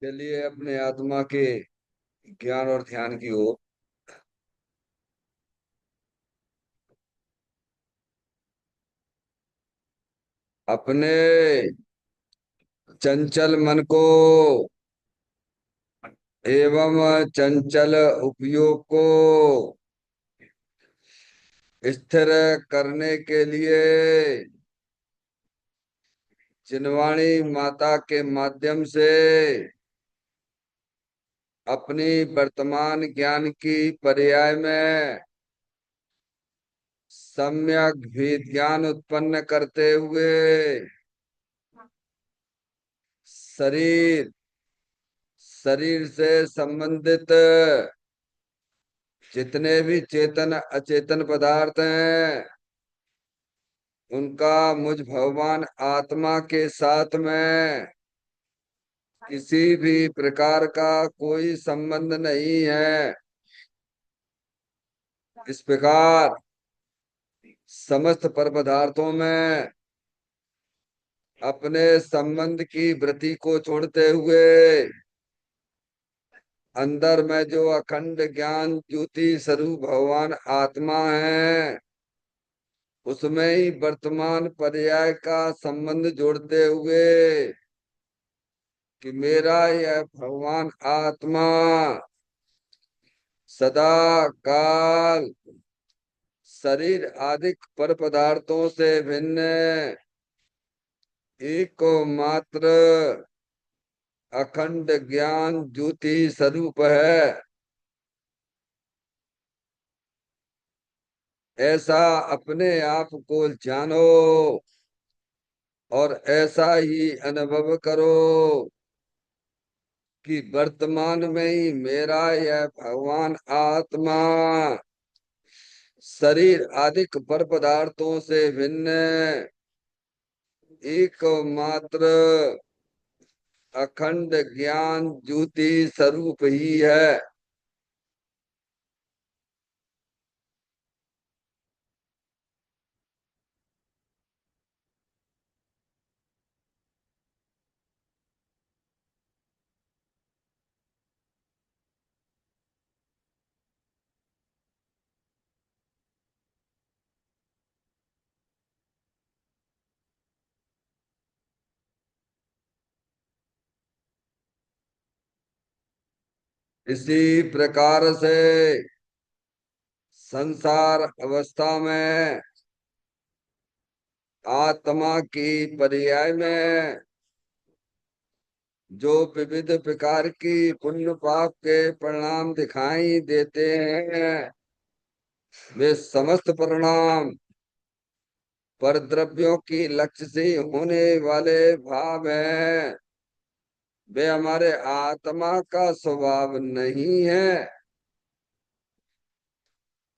चलिए अपने आत्मा के ज्ञान और ध्यान की ओर। अपने चंचल मन को एवं चंचल उपयोग को स्थिर करने के लिए जिनवाणी माता के माध्यम से अपनी वर्तमान ज्ञान की पर्याय में सम्यक भी ज्ञान उत्पन्न करते हुए शरीर शरीर से संबंधित जितने भी चेतन अचेतन पदार्थ हैं उनका मुझ भगवान आत्मा के साथ में किसी भी प्रकार का कोई संबंध नहीं है। इस प्रकार समस्त पर पदार्थों में अपने संबंध की वृत्ति को छोड़ते हुए अंदर में जो अखंड ज्ञान ज्योति स्वरूप भगवान आत्मा है उसमें ही वर्तमान पर्याय का संबंध जोड़ते हुए कि मेरा यह भगवान आत्मा सदा काल शरीर आदि पर पदार्थों से भिन्न एक मात्र अखंड ज्ञान ज्योति स्वरूप है। ऐसा अपने आप को जानो और ऐसा ही अनुभव करो कि वर्तमान में ही मेरा यह भगवान आत्मा शरीर आदिक पर पदार्थों से भिन्न एकमात्र अखंड ज्ञान ज्योति स्वरूप ही है। इसी प्रकार से संसार अवस्था में आत्मा की पर्याय में जो विविध प्रकार की पुण्य पाप के परिणाम दिखाई देते हैं वे समस्त परिणाम पर द्रव्यों की लक्ष्य से होने वाले भाव हैं। वे हमारे आत्मा का स्वभाव नहीं है।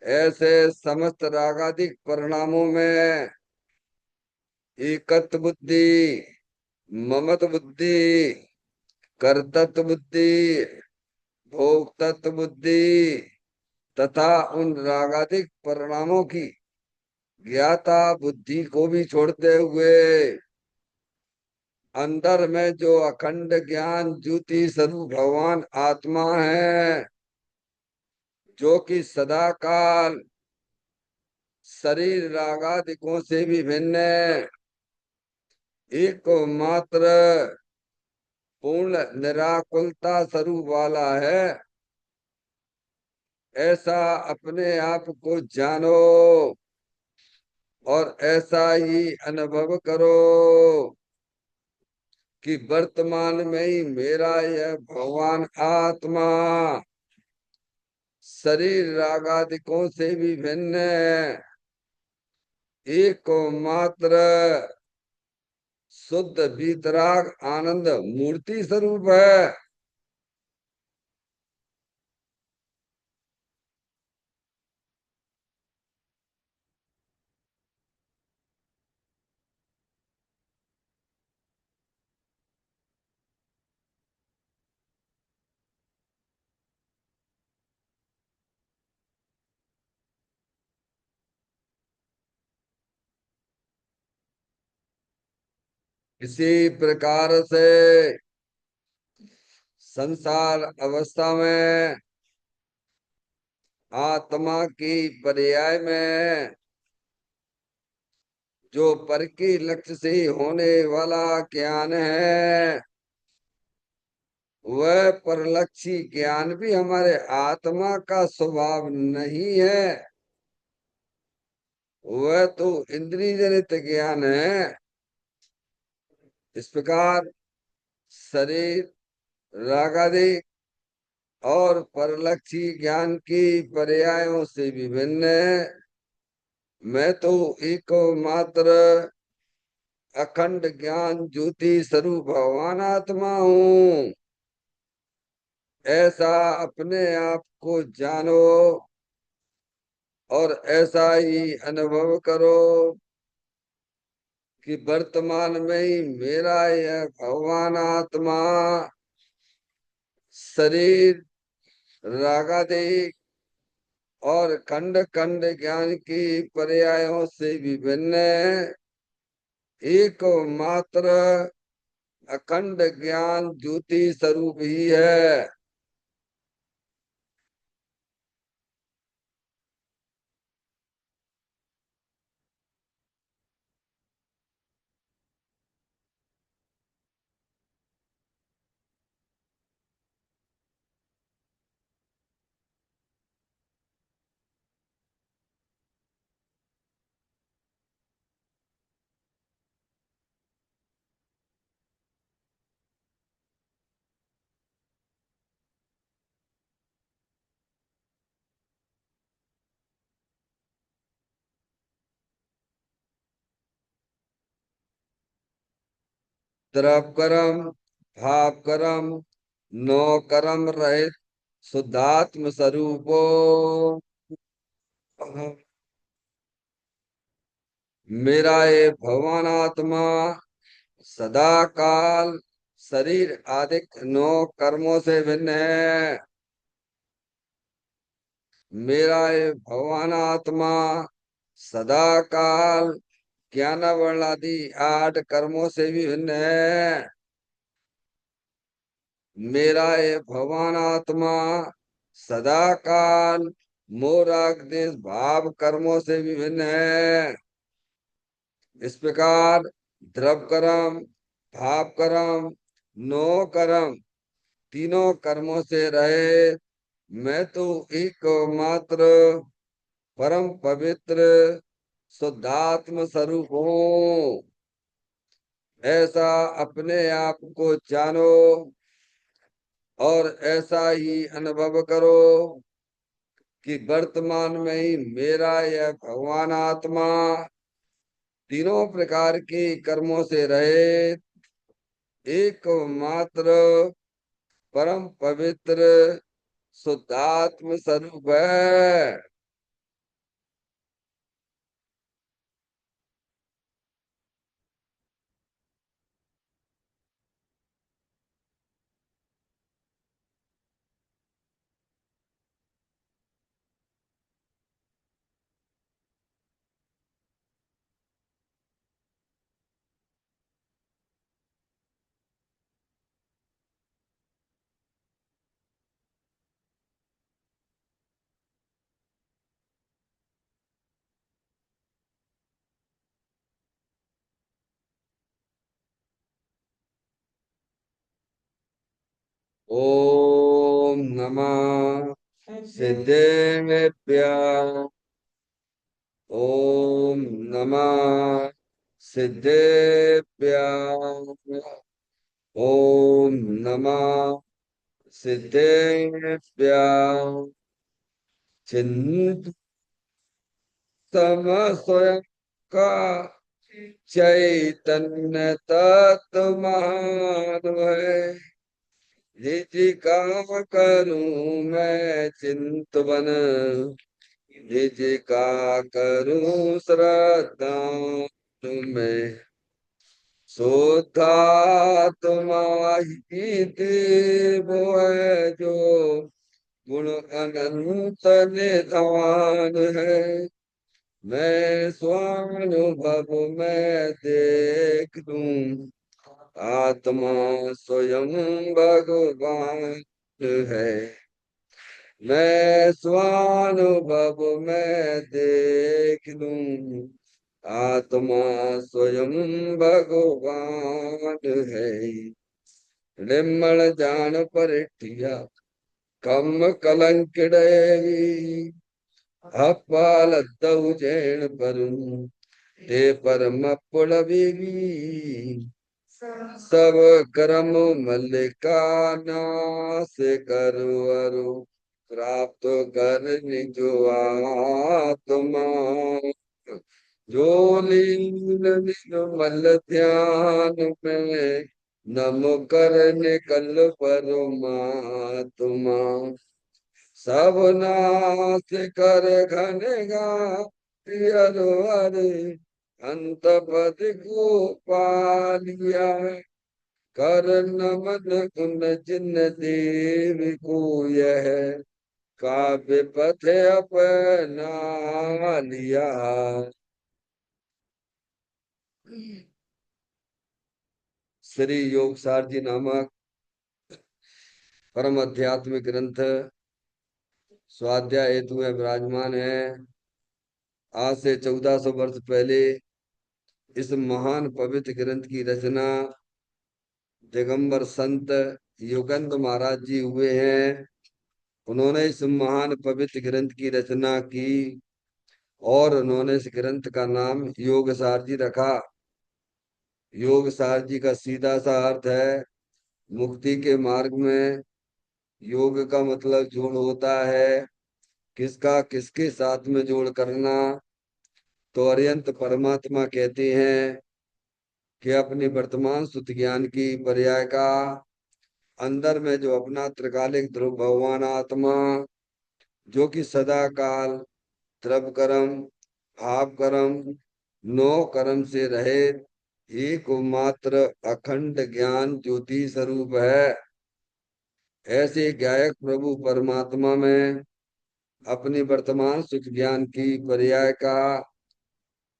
ऐसे समस्त रागादिक परिणामों में एकत्व बुद्धि ममत बुद्धि कर्तृत्व बुद्धि भोक्तत्व बुद्धि तथा उन रागादिक परिणामों की ज्ञाता बुद्धि को भी छोड़ते हुए अंदर में जो अखंड ज्ञान ज्योति स्वरूप भगवान आत्मा है जो कि सदा काल शरीर रागादिकों से भी भिन्न एकमात्र पूर्ण निराकुलता स्वरूप वाला है। ऐसा अपने आप को जानो और ऐसा ही अनुभव करो कि वर्तमान में ही मेरा यह भगवान आत्मा शरीर रागादिकों से भी भिन्न एकमात्र शुद्ध वीतराग आनंद मूर्ति स्वरूप है। इसी प्रकार से संसार अवस्था में आत्मा की पर्याय में जो पर के लक्ष्य से होने वाला ज्ञान है, वह परलक्षी ज्ञान भी हमारे आत्मा का स्वभाव नहीं है। वह तो इंद्रिय जनित ज्ञान है। इस प्रकार शरीर, रागादि और परलक्षी ज्ञान की पर्यायों से विभिन्न है। मैं तो एकमात्र अखंड ज्ञान ज्योति स्वरूप भगवान आत्मा हूँ। ऐसा अपने आप को जानो और ऐसा ही अनुभव करो कि वर्तमान में ही मेरा यह भगवान आत्मा शरीर, रागादि और खंड खंड ज्ञान की पर्यायों से विभिन्न है। एकमात्र अखंड ज्ञान ज्योति स्वरूप ही है। द्रव कर्म, भाव कर्म, नौ कर्म रहित शुद्धात्म स्वरूपो मेरा ये भगवान आत्मा सदा काल शरीर आदि नौ कर्मों से भिन्न है। मेरा ये भगवान आत्मा सदा काल ज्ञान वर्ण आदि 8 कर्मों से भी भिन्न है। मेरा ये भगवान आत्मा सदा काल मोराग देश भाव कर्मों से भी भिन्न है। इस प्रकार द्रव कर्म, भाव कर्म, नो कर्म तीनों कर्मों से रहे मैं तो एकमात्र परम पवित्र शुद्धात्म स्वरूप हूँ। ऐसा अपने आप को जानो और ऐसा ही अनुभव करो कि वर्तमान में ही मेरा यह भगवान आत्मा तीनों प्रकार के कर्मों से रहे एकमात्र परम पवित्र शुद्धात्म स्वरूप है। ओम नमः सिद्धेभ्य। ओम नमः सिद्धेभ्य। ओम नमः सिद्धेभ्य। चिंतन स्वयं का चैतन्य तत्व महान है। निज का करूं मैं चिंतवन, निज का करूं श्रद्धा तुम्हें। शुद्धात्मा ही देव है जो गुण अनंत निधान है। मैं स्वानुभव में देख लूं आत्मा स्वयं भगवान है। मैं स्वानुभव में देख लूं, आत्मा स्वयं भगवान है। निर्मल जान परिठिया कम कलंकिड़ेगी, अपालतौ जैन परुं ते परम पुलविगी। सब कर्म मल्लिका नाश करु अरु, प्राप्त कर निज आत्मा। जो लीन निर्मल ध्यान में, नम कर निकल परमात्मा। सब नाश कर घन गारो हरे, अंत पद को पालिया। कर नमन गुण जिन देव को, यह काव्य पथ अपना लिया। श्री योगसार जी नामक परम आध्यात्मिक ग्रंथ स्वाध्याय हेतु में विराजमान है। आज से 1400 वर्ष पहले इस महान पवित्र ग्रंथ की रचना दिगंबर संत युगंध महाराज जी हुए हैं। उन्होंने इस महान पवित्र ग्रंथ की रचना की और उन्होंने इस ग्रंथ का नाम योगसार जी रखा। योगसार जी का सीधा सा अर्थ है, मुक्ति के मार्ग में योग का मतलब जोड़ होता है। किसका किसके साथ में जोड़ करना? तो अरिहंत परमात्मा कहते हैं कि अपने वर्तमान सुत ज्ञान की पर्याय का अंदर में जो अपना त्रिकालिक ध्रुव भगवान आत्मा, जो कि सदा काल द्रव कर्म भाव कर्म नौ कर्म से रहे एक मात्र अखंड ज्ञान ज्योति स्वरूप है। ऐसे गायक प्रभु परमात्मा में अपनी वर्तमान सुख ज्ञान की पर्याय का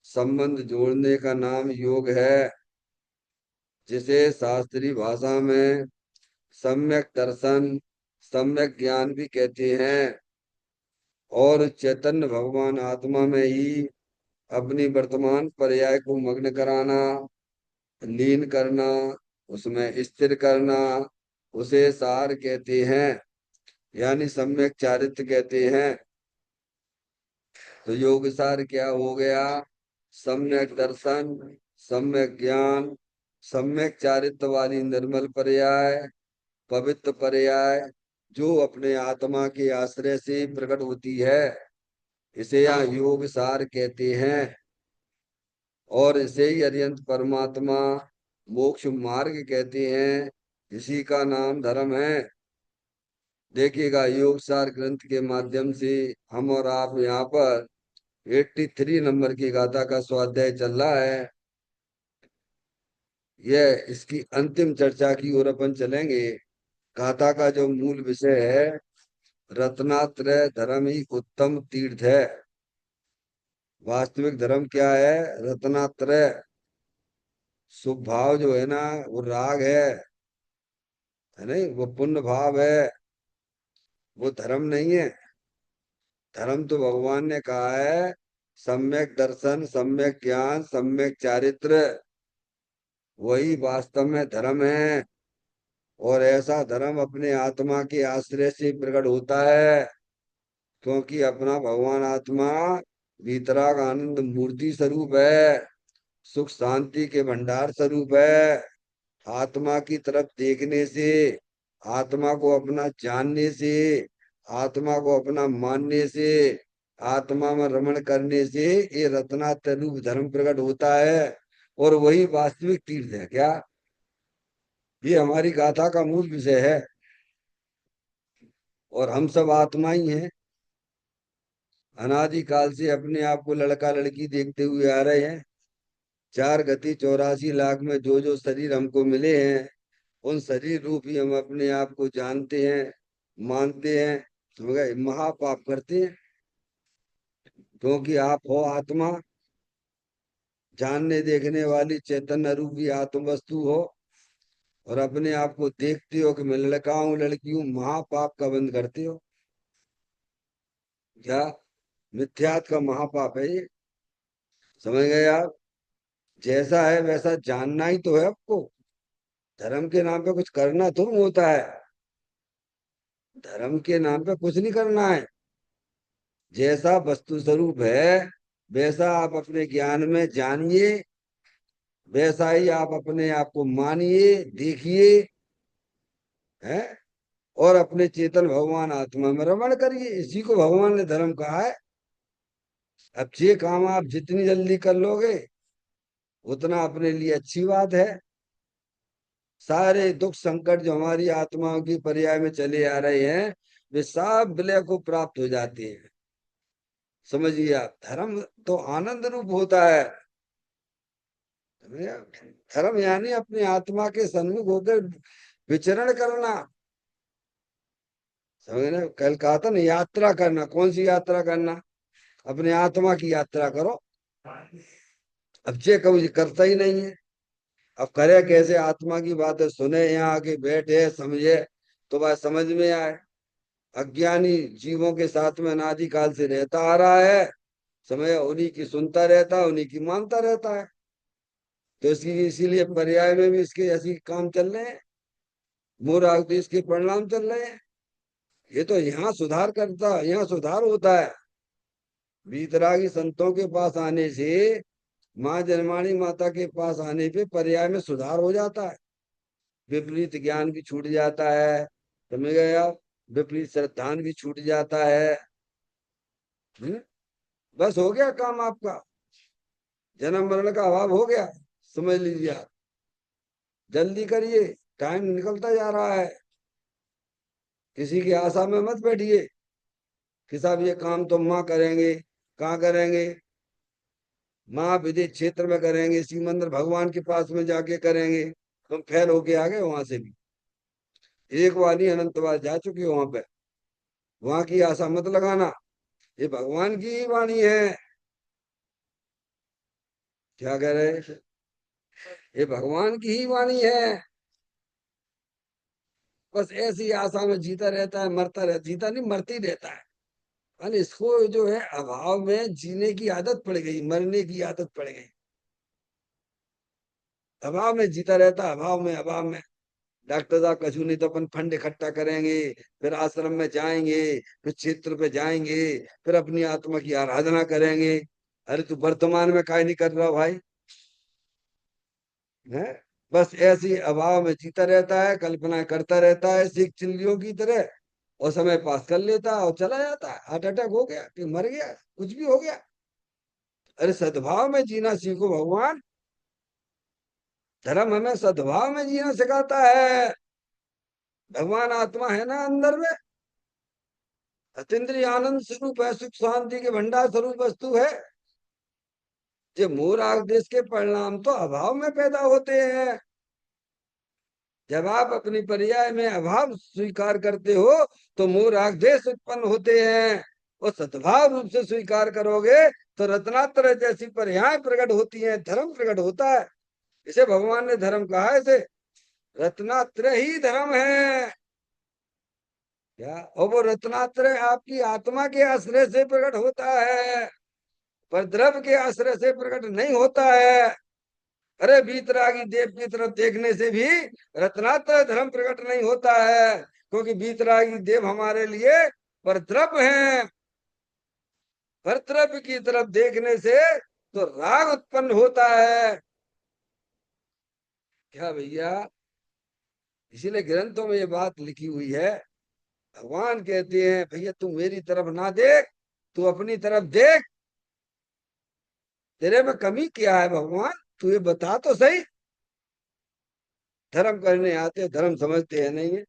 संबंध जोड़ने का नाम योग है, जिसे शास्त्रीय भाषा में सम्यक दर्शन सम्यक ज्ञान भी कहते हैं। और चैतन्य भगवान आत्मा में ही अपनी वर्तमान पर्याय को मग्न कराना, लीन करना, उसमें स्थिर करना, उसे सार कहते हैं, यानी सम्यक चारित्र कहते हैं। तो योग सार क्या हो गया? सम्यक दर्शन, सम्यक ज्ञान, सम्यक चारित्र वाली निर्मल पर्याय, पवित्र पर्याय, जो अपने आत्मा के आश्रय से प्रकट होती है, इसे यहाँ योग सार कहते हैं। और इसे ही अरिहंत परमात्मा मोक्ष मार्ग कहते हैं। इसी का नाम धर्म है। देखिएगा, योग सार ग्रंथ के माध्यम से हम और आप यहाँ पर 83 नंबर की गाथा का स्वाध्याय चल रहा है। यह इसकी अंतिम चर्चा की ओर अपन चलेंगे। गाथा का जो मूल विषय है, रत्नात्रय धर्म ही उत्तम तीर्थ है। वास्तविक धर्म क्या है? रत्नात्रय। शुभ भाव जो है ना, वो राग है नहीं, वो पुण्य भाव है, वो धर्म नहीं है। धर्म तो भगवान ने कहा है सम्यक दर्शन, सम्यक ज्ञान, सम्यक चारित्र, वही वास्तव में धर्म है। और ऐसा धर्म अपने आत्मा के आश्रय से प्रकट होता है, क्योंकि अपना भगवान आत्मा वीतराग आनंद मूर्ति स्वरूप है, सुख शांति के भंडार स्वरूप है। आत्मा की तरफ देखने से, आत्मा को अपना जानने से, आत्मा को अपना मानने से, आत्मा में रमण करने से ये रत्नात्रय रूप धर्म प्रकट होता है। और वही वास्तविक तीर्थ है। क्या? ये हमारी गाथा का मूल विषय है। और हम सब आत्मा ही हैं। अनादि काल से अपने आप को लड़का लड़की देखते हुए आ रहे हैं। 4 गति 84 लाख में जो जो शरीर हमको मिले हैं, उन शरीर रूप ही हम अपने आप को जानते हैं, मानते हैं, तो महापाप करते हैं। क्योंकि आप हो आत्मा, जानने देखने वाली चैतन्य रूपी आत्म वस्तु हो। और अपने आप को देखते हो कि मैं लड़का हूं लड़की हूं, महापाप का बंद करते हो। क्या? मिथ्यात का महापाप है ये। समझ गए आप? जैसा है वैसा जानना ही तो है आपको। धर्म के नाम पे कुछ करना थोड़ा होता है। धर्म के नाम पे कुछ नहीं करना है। जैसा वस्तु स्वरूप है वैसा आप अपने ज्ञान में जानिए, वैसा ही आप अपने आप को मानिए, देखिए, है। और अपने चेतन भगवान आत्मा में रमण करिए, इसी को भगवान ने धर्म कहा है। अब ये काम आप जितनी जल्दी कर लोगे उतना अपने लिए अच्छी बात है। सारे दुख संकट जो हमारी आत्माओं की पर्याय में चले आ रहे हैं वे सब विलय को प्राप्त हो जाते हैं। समझिए आप, धर्म तो आनंद रूप होता है। समझे आप? धर्म यानी अपनी आत्मा के सन्मुख होकर विचरण करना। समझ रहे? कल कहा था ना, यात्रा करना। कौन सी यात्रा करना? अपने आत्मा की यात्रा करो। अब ये कभी करता ही नहीं है। अब करे कैसे? आत्मा की बातें सुने, यहाँ आके बैठे समझे तो बात समझ में आए। अज्ञानी जीवों के साथ में अनादिकाल से रहता आ रहा है। समय उन्हीं की सुनता रहता है, उन्हीं की मानता रहता है। तो इसकी इसीलिए पर्याय में भी इसके ऐसी काम चल रहे हैं। मोराग देश के परिणाम चल रहे हैं। ये तो यहाँ सुधार करता, यहाँ सुधार होता है। वीतरागी संतों के पास आने से, माँ जनमाणी माता के पास आने पे पर्याय में सुधार हो जाता है। विपरीत ज्ञान भी छूट जाता है। समझ गए आप? विपरीत श्रद्धान भी छूट जाता है। हम्म? बस हो गया काम आपका। जन्म मरण का अभाव हो गया। समझ लीजिए आप। जल्दी करिए, टाइम निकलता जा रहा है। किसी की आशा में मत बैठिए कि साहब ये काम तो माँ करेंगे। कहाँ करेंगे? माँ विदेश क्षेत्र में करेंगे, शिव मंदिर भगवान के पास में जाके करेंगे। तुम फेल होके आ गए वहां से भी। एक बार नहीं, अनंत बार जा चुके हो वहां पे। वहां की आशा मत लगाना। ये भगवान की ही वाणी है। क्या कह रहे हैं? ये भगवान की ही वाणी है। बस ऐसी आशा में जीता रहता है, मरता रहता, जीता नहीं मरती रहता है। और इसको जो है अभाव में जीने की आदत पड़ गई, मरने की आदत पड़ गई। अभाव में जीता रहता है, अभाव में, अभाव में। डॉक्टर साहब कछु नहीं तो अपन फंड इकट्ठा करेंगे, फिर आश्रम में जाएंगे, फिर क्षेत्र पे जाएंगे, फिर अपनी आत्मा की आराधना करेंगे। अरे तू वर्तमान में काय नहीं कर रहा भाई? है। बस ऐसी अभाव में जीता रहता है, कल्पना करता रहता है सीख चिल्लियों की तरह। और समय पास कर लेता है और चला जाता है। हार्ट अटैक हो गया कि मर गया, कुछ भी हो गया। अरे सद्भाव में जीना सीखो भगवान। धर्म हमें सद्भाव में जीना सिखाता है। भगवान आत्मा है ना अंदर में, अतीन्द्रिय आनंद स्वरूप है, सुख शांति के भंडार स्वरूप वस्तु है। ये मोर आग देश के परिणाम तो अभाव में पैदा होते हैं। जब आप अपनी पर्याय में अभाव स्वीकार करते हो तो मोर आग देश उत्पन्न होते हैं। और सद्भाव रूप से स्वीकार करोगे तो रत्नात्रय जैसी पर्याय प्रकट होती हैं, धर्म प्रकट होता है। इसे भगवान ने धर्म कहा है। इसे रत्नात्रय ही धर्म है। क्या? और वो रत्नात्रय आपकी आत्मा के आश्रय से प्रकट होता है, पर द्रव्य के आश्रय से प्रकट नहीं होता है। अरे वीतरागी देव की तरफ देखने से भी रत्नात्रय धर्म प्रकट नहीं होता है, क्योंकि वीतरागी देव हमारे लिए परद्रव्य हैं। परद्रव्य की तरफ देखने से तो राग उत्पन्न होता है। क्या भैया? इसीलिए ग्रंथों में ये बात लिखी हुई है। भगवान कहते हैं भैया तू मेरी तरफ ना देख, तू अपनी तरफ देख। तेरे में कमी क्या है भगवान? तू ये बता तो सही। धर्म करने आते, धर्म समझते हैं नहीं है।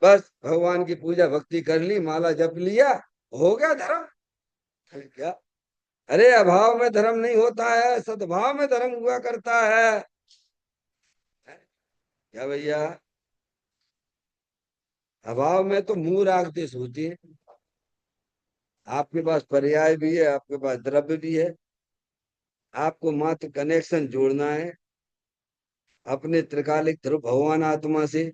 बस भगवान की पूजा भक्ति कर ली, माला जप लिया, हो गया धर्म। क्या? अरे अभाव में धर्म नहीं होता है, सद्भाव में धर्म हुआ करता है। क्या भैया? अभाव में तो मूल आगदेश होती है। आपके पास पर्याय भी है, आपके पास द्रव्य भी है। आपको मात्र कनेक्शन जोड़ना है। अपने त्रिकालिक ध्रुव भगवान आत्मा से।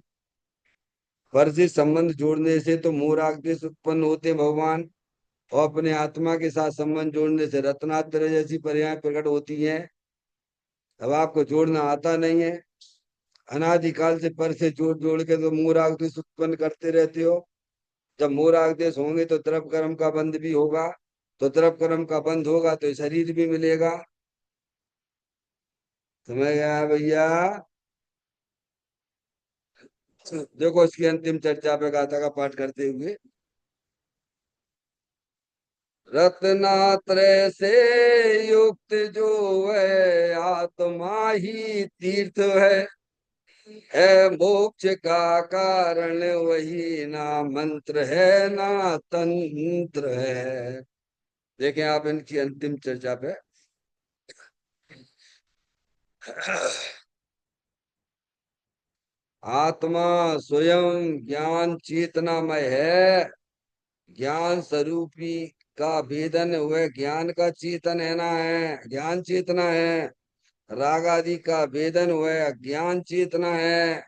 पर से संबंध जोड़ने से तो मोराग्देश उत्पन्न होते भगवान, और अपने आत्मा के साथ संबंध जोड़ने से रत्नात्रय जैसी पर्याय प्रकट होती हैं। अब आपको जोड़ना आता नहीं है। अनादिकाल से पर से जोड़ जोड़ के तो मोराग्देश उत्पन्न करते रहते हो। जब मोराग्देश होंगे तो द्रव कर्म का बंध भी होगा, तो द्रव कर्म का बंध होगा तो शरीर भी मिलेगा। समझ गया भैया? देखो इसकी अंतिम चर्चा पे गाथा का पाठ करते हुए, रत्नात्रय से युक्त जो है आत्मा ही तीर्थ है मोक्ष का कारण वही, ना मंत्र है ना तंत्र है। देखें आप इनकी अंतिम चर्चा पे। आत्मा स्वयं ज्ञान चेतनामय है। ज्ञान स्वरूपी का भेदन वह ज्ञान का चेतन है ना, है ज्ञान चेतना है। राग आदि का भेदन वह अज्ञान चेतना है।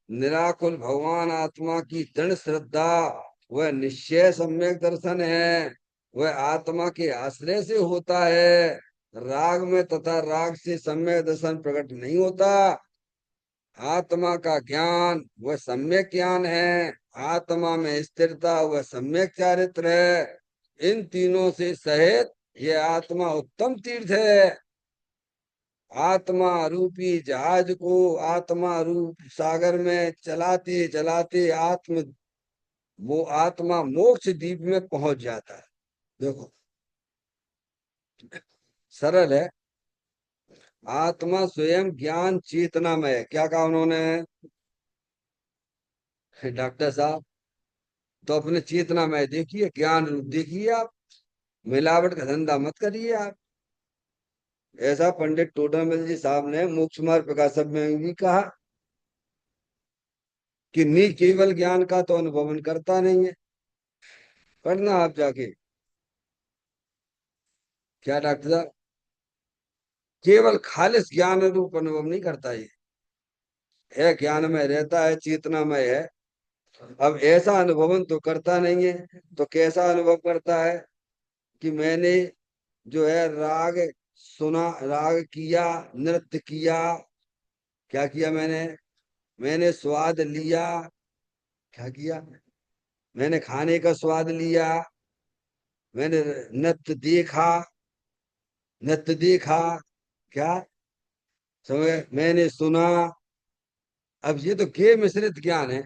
निराकुल भगवान आत्मा की दृढ़ श्रद्धा वह निश्चय सम्यक दर्शन है। वह आत्मा के आश्रय से होता है। राग में तथा राग से सम्यक दर्शन प्रकट नहीं होता। आत्मा का ज्ञान वह सम्यक ज्ञान है। आत्मा में स्थिरता वह सम्यक चारित्र है। इन तीनों से सहित यह आत्मा उत्तम तीर्थ है। आत्मा रूपी जहाज को आत्मा रूप सागर में चलाते चलाते वो आत्मा मोक्ष द्वीप में पहुंच जाता है। देखो सरल है। आत्मा स्वयं ज्ञान चेतनामय है। क्या कहा उन्होंने? डॉक्टर साहब तो अपने चेतना में देखिए, ज्ञान रूप देखिए आप। मिलावट का धंधा मत करिए आप। ऐसा पंडित टोडरमल जी साहब ने मोक्ष मार्ग प्रकाशक में भी कहा कि नी केवल ज्ञान का तो अनुभवन करता नहीं है। पढ़ना आप जाके। क्या डॉक्टर साहब? केवल खालिस ज्ञान रूप अनुभव नहीं करता ये, है ज्ञान में रहता है, चेतनामय है। अब ऐसा अनुभवन तो करता नहीं है। तो कैसा अनुभव करता है कि मैंने जो है राग सुना, राग किया, नृत्य किया। क्या किया मैंने? मैंने स्वाद लिया। क्या किया? मैंने खाने का स्वाद लिया। मैंने नृत्य देखा। नृत्य देखा। क्या समझ? मैंने सुना। अब ये तो के मिश्रित ज्ञान है।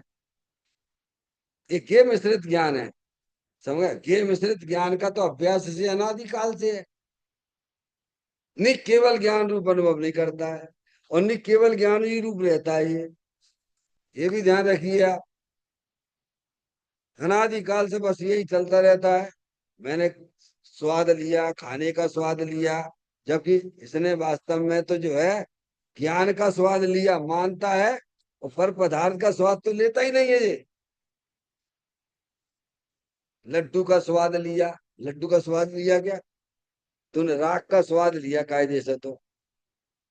ये के मिश्रित ज्ञान है। समझ? के मिश्रित ज्ञान का तो अभ्यास से अनादिकाल से है। नहीं केवल ज्ञान रूप अनुभव नहीं करता है, और नहीं केवल ज्ञान ही रूप रहता है ये भी ध्यान रखिए आप। अनादिकाल से बस यही चलता रहता है। मैंने स्वाद लिया, खाने का स्वाद लिया, जबकि इसने वास्तव में तो जो है ज्ञान का स्वाद लिया मानता है, और पर पदार्थ का स्वाद तो लेता ही नहीं है ये। लड्डू का स्वाद लिया। लड्डू का स्वाद लिया क्या? तूने राग का स्वाद लिया कायदे से तो,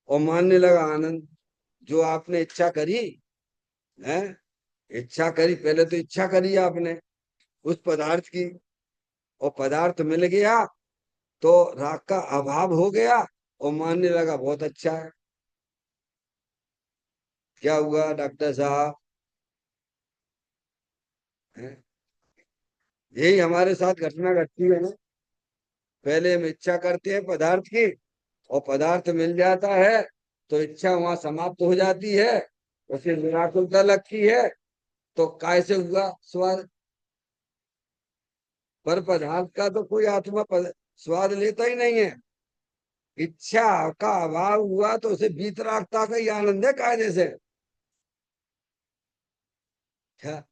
और मानने लगा आनंद। जो आपने इच्छा करी है, इच्छा करी, पहले तो इच्छा करी आपने उस पदार्थ की, और पदार्थ मिल गया तो राग का अभाव हो गया, और मानने लगा बहुत अच्छा है। क्या हुआ डॉक्टर साहब? हैं? यही हमारे साथ घटना घटती है ना। पहले हम इच्छा करते हैं पदार्थ की, और पदार्थ मिल जाता है तो इच्छा वहां समाप्त हो जाती है, उसे निराकुलता लगती है। तो काय से हुआ स्वाद? पर पदार्थ का तो कोई आत्मा स्वाद लेता ही नहीं है। इच्छा का अभाव हुआ तो उसे वीतरागता का ही आनंद है कायदे से। क्या?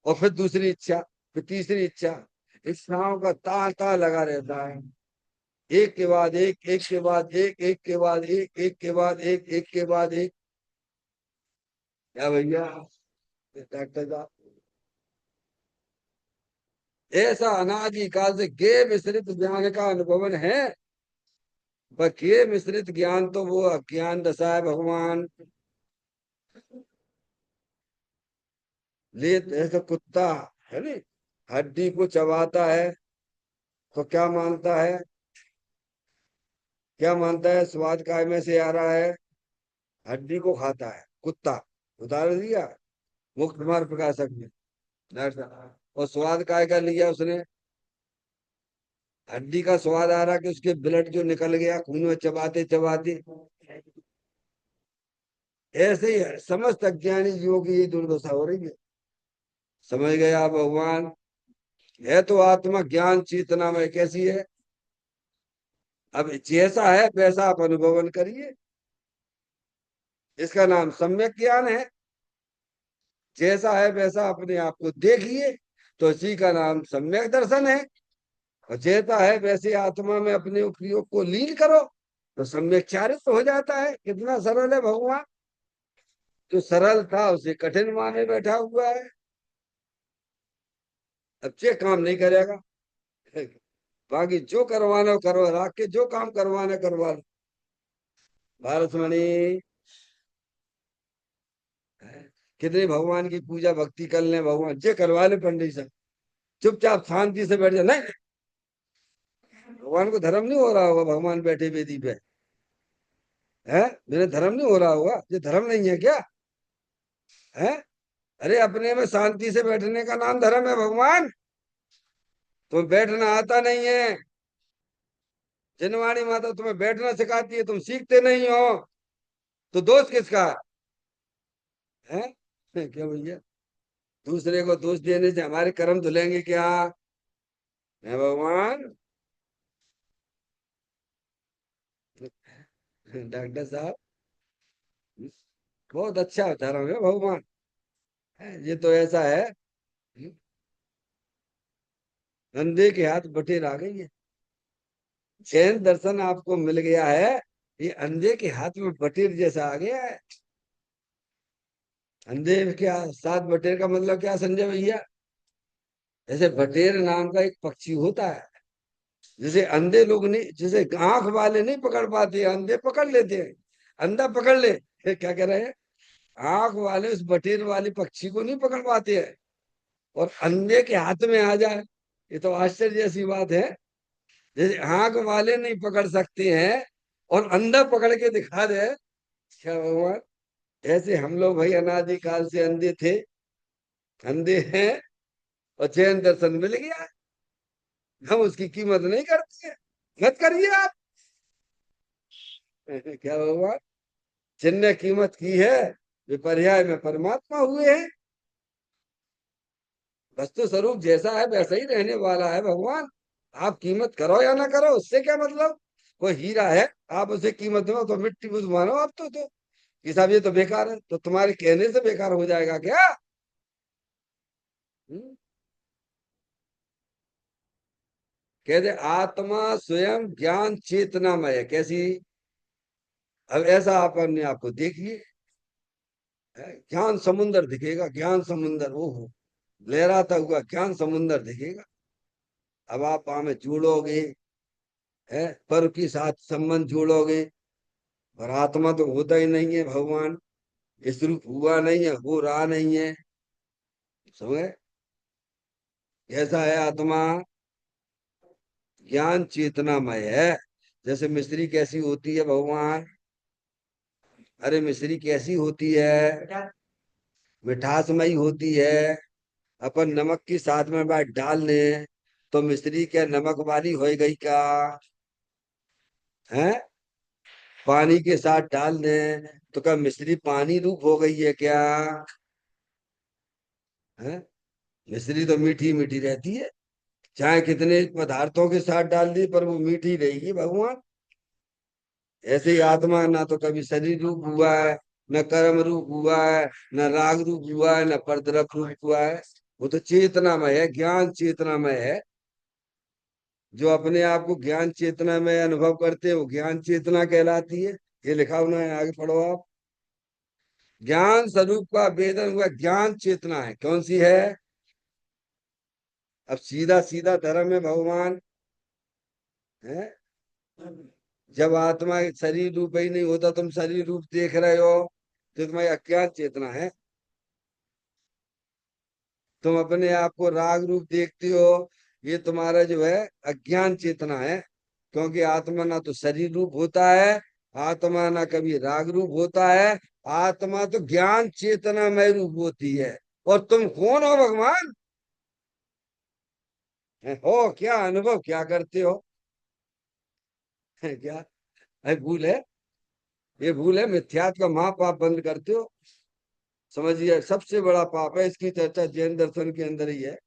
और फिर दूसरी इच्छा, फिर तीसरी इच्छा। इच्छाओं का तांता लगा रहता है। एक के बाद एक के बाद एक के बाद एक के बाद एक के बाद एक। क्या भैया डॉक्टर साहब? ऐसा अनादि काल से गे मिश्रित ज्ञान का अनुभवन है। पर गे मिश्रित ज्ञान तो वो अज्ञान दशा है भगवान। ले जैसे कुत्ता है नी, हड्डी को चबाता है, तो क्या मानता है, क्या मानता है, स्वाद काय में से आ रहा है, हड्डी को खाता है कुत्ता। उदाहरण दिया मुक्त मार्ग प्रकाशक में। और स्वाद काय का लिया उसने, हड्डी का स्वाद आ रहा कि उसके ब्लड जो निकल गया खून में चबाते चबाते। ऐसे ही है, समस्त अज्ञानी जीवों की ये दुर्दशा हो रही है। समझ गए आप भगवान। है तो आत्मा ज्ञान चेतना में कैसी है, अब जैसा है वैसा आप अनुभवन करिए, इसका नाम सम्यक ज्ञान है। जैसा है वैसा अपने आप को देखिए, तो इसी का नाम सम्यक दर्शन है। और जैसा है वैसे आत्मा में अपने उपयोग को लीन करो, तो सम्यक चारित्र हो जाता है। कितना सरल है भगवान। जो सरल था उसे कठिन माने बैठा हुआ है। अब ये काम नहीं करेगा, बाकी जो करवाना हो करो, राख के जो काम करवाना करवा लो। भारतमणि, कितने भगवान की पूजा भक्ति कर ले, भगवान जे करवा ले पंडित साहब, चुपचाप शांति से बैठ जाए। नहीं, भगवान को धर्म नहीं हो रहा होगा भगवान बैठे वेदी पे, है मेरे धर्म नहीं हो रहा होगा, ये धर्म नहीं है क्या है। अरे अपने में शांति से बैठने का नाम धर्म है भगवान। तो बैठना आता नहीं है, जिनवाणी माता तुम्हें बैठना सिखाती है, तुम सीखते नहीं हो, तो दोष किसका है? क्या भैया, दूसरे को दोष देने से हमारे कर्म धुलेंगे क्या है भगवान। डॉक्टर साहब, बहुत अच्छा धर्म है भगवान। ये तो ऐसा है, अंधे के हाथ बटेर आ गई है। जैन दर्शन आपको मिल गया है, ये अंधे के हाथ में बटेर जैसा आ गया है। अंधे क्या साथ बटेर का मतलब क्या संजय भैया, जैसे बटेर नाम का एक पक्षी होता है, जैसे अंधे लोग नहीं, जैसे आंख वाले नहीं पकड़ पाते, अंधे पकड़ लेते हैं। अंधा पकड़ ले, क्या कह रहे हैं, आंख वाले उस बटेर वाले पक्षी को नहीं पकड़ पाते हैं, और अंधे के हाथ में आ जाए, ये तो आश्चर्य जैसी बात है। जैसे आंख वाले नहीं पकड़ सकते हैं और अंधा पकड़ के दिखा दे, क्या भगवान। ऐसे हम लोग भाई अनादि काल से अंधे थे, अंधे हैं, और जैन दर्शन मिल गया, हम उसकी कीमत नहीं करते हैं। मत करिए आप। क्या भगवान, जिनने कीमत की है वे पर्याय में परमात्मा हुए हैं। वस्तु स्वरूप जैसा है वैसा ही रहने वाला है भगवान। आप कीमत करो या ना करो, उससे क्या मतलब। कोई हीरा है, आप उसे कीमत दो तो मिट्टी बुझ मानो आप तो कि साहब ये तो बेकार है, तो तुम्हारे कहने से बेकार हो जाएगा क्या। हम्म? कहते आत्मा स्वयं ज्ञान चेतनामय है, कैसी। अब ऐसा आप अपने आप को देखिए, ज्ञान समुंदर दिखेगा, ज्ञान समुंदर, ओहो, लहराता हुआ ज्ञान समुंदर दिखेगा। अब आप में जुड़ोगे, है पर के साथ संबंध जोड़ोगे, और आत्मा तो होता ही नहीं है भगवान, इस रूप हुआ नहीं है, हो रहा नहीं है। समझे, कैसा है आत्मा, ज्ञान चेतनामय है। जैसे मिस्त्री कैसी होती है भगवान, अरे मिस्त्री कैसी होती है, मिठासमयी होती है। अपन नमक की साथ में बात डाल दें, तो मिस्त्री क्या नमक वाली हो गई क्या है। पानी के साथ डाल दें तो क्या मिस्री पानी रूप हो गई है क्या है। मिस्री तो मीठी मीठी रहती है, चाहे कितने पदार्थों के साथ डाल दी पर वो मीठी रहेगी भगवान। ऐसे ही आत्मा ना तो कभी शरीर रूप हुआ है, न कर्म रूप हुआ है, न राग रूप हुआ है, न परद्रव्य रूप हुआ है। वो तो चेतनामय है, ज्ञान चेतनामय है। जो अपने आप को ज्ञान चेतना में अनुभव करते हैं वो ज्ञान चेतना कहलाती है। ये लिखा हुआ है, आगे पढ़ो आप। ज्ञान स्वरूप का वेदन हुआ ज्ञान चेतना है, कौन सी है। अब सीधा सीधा धर्म है भगवान, है। जब आत्मा शरीर रूप ही नहीं होता, तुम शरीर रूप देख रहे हो, तो तुम्हारी अज्ञान चेतना है। तुम अपने आप को राग रूप देखते हो, ये तुम्हारा जो है अज्ञान चेतना है। क्योंकि आत्मा ना तो शरीर रूप होता है, आत्मा ना कभी राग रूप होता है। आत्मा तो ज्ञान चेतना में रूप होती है। और तुम कौन हो भगवान? हो क्या, अनुभव क्या करते हो? है क्या? है भूल है? ये भूल है, मिथ्यात्व का महापाप बंद करते हो। समझिए, सबसे बड़ा पाप है, इसकी चर्चा जैन दर्शन के अंदर ही है।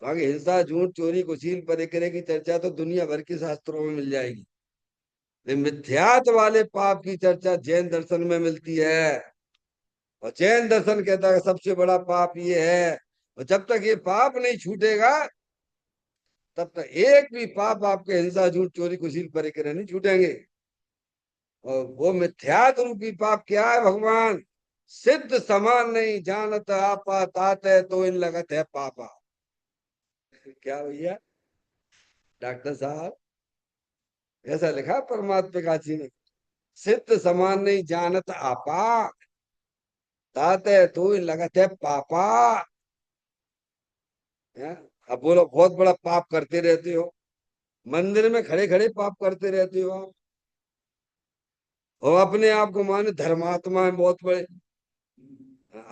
बाकी हिंसा, झूठ, चोरी, कुशील, परिक्रय की चर्चा तो दुनिया भर के शास्त्रों में मिल जाएगी। लेकिन मिथ्यात्व वाले पाप की चर्चा जैन दर्शन में मिलती है। और जैन दर्शन कहता है सबसे बड़ा पाप ये है। और जब तक ये पाप नहीं छूटेगा, तब तक एक भी पाप आपके हिंसा, झूठ, चोरी, कुशील, परिक्रय नहीं छूटेंगे। और वो मिथ्यात्व रूपी पाप क्या है भगवान? सिद्ध समान नहीं जानत आपा, तात है तो इन लगत है पापा। क्या भैया डॉक्टर साहब, ऐसा लिखा परमात्मा काची ने। सिद्ध समान नहीं जानत आपा, तात है तो इन लगत है पापा। हैं? अब बोलो, बहुत बड़ा पाप करते रहते हो, मंदिर में खड़े खड़े पाप करते रहते हो आप। और अपने आप को माने धर्मात्मा है बहुत बड़े,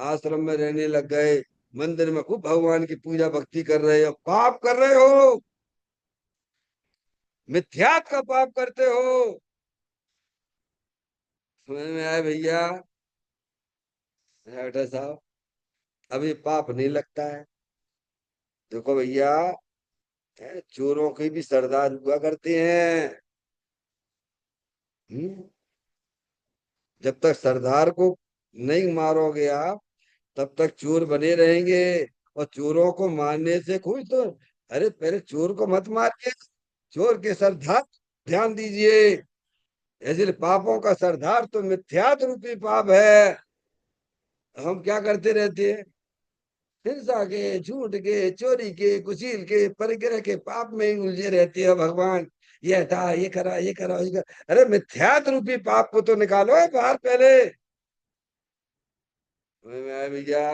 आश्रम में रहने लग गए, मंदिर में खूब भगवान की पूजा भक्ति कर रहे हो, पाप कर रहे हो, मिथ्यात का पाप करते हो। समझ में आया भैया? डॉक्टर साहब, अभी पाप नहीं लगता है। देखो भैया, चोरों के भी सरदार हुआ करते हैं। हम्म? जब तक सरदार को नहीं मारोगे आप, तब तक चोर बने रहेंगे। और चोरों को मारने से कोई तो, अरे पहले चोर को मत मारिए, चोर के सरदार ध्यान दीजिए। ऐसे पापों का सरदार तो मिथ्यात्व रूपी पाप है। हम क्या करते रहते हैं? हिंसा के, झूठ के, चोरी के, कुशील के, परिग्रह के पाप में ही उलझे रहते हो भगवान। ये था, ये करा, ये करा, ये करा। अरे मिथ्यात्व रूपी पाप को तो निकालो बाहर पहले। समझ में आया भैया?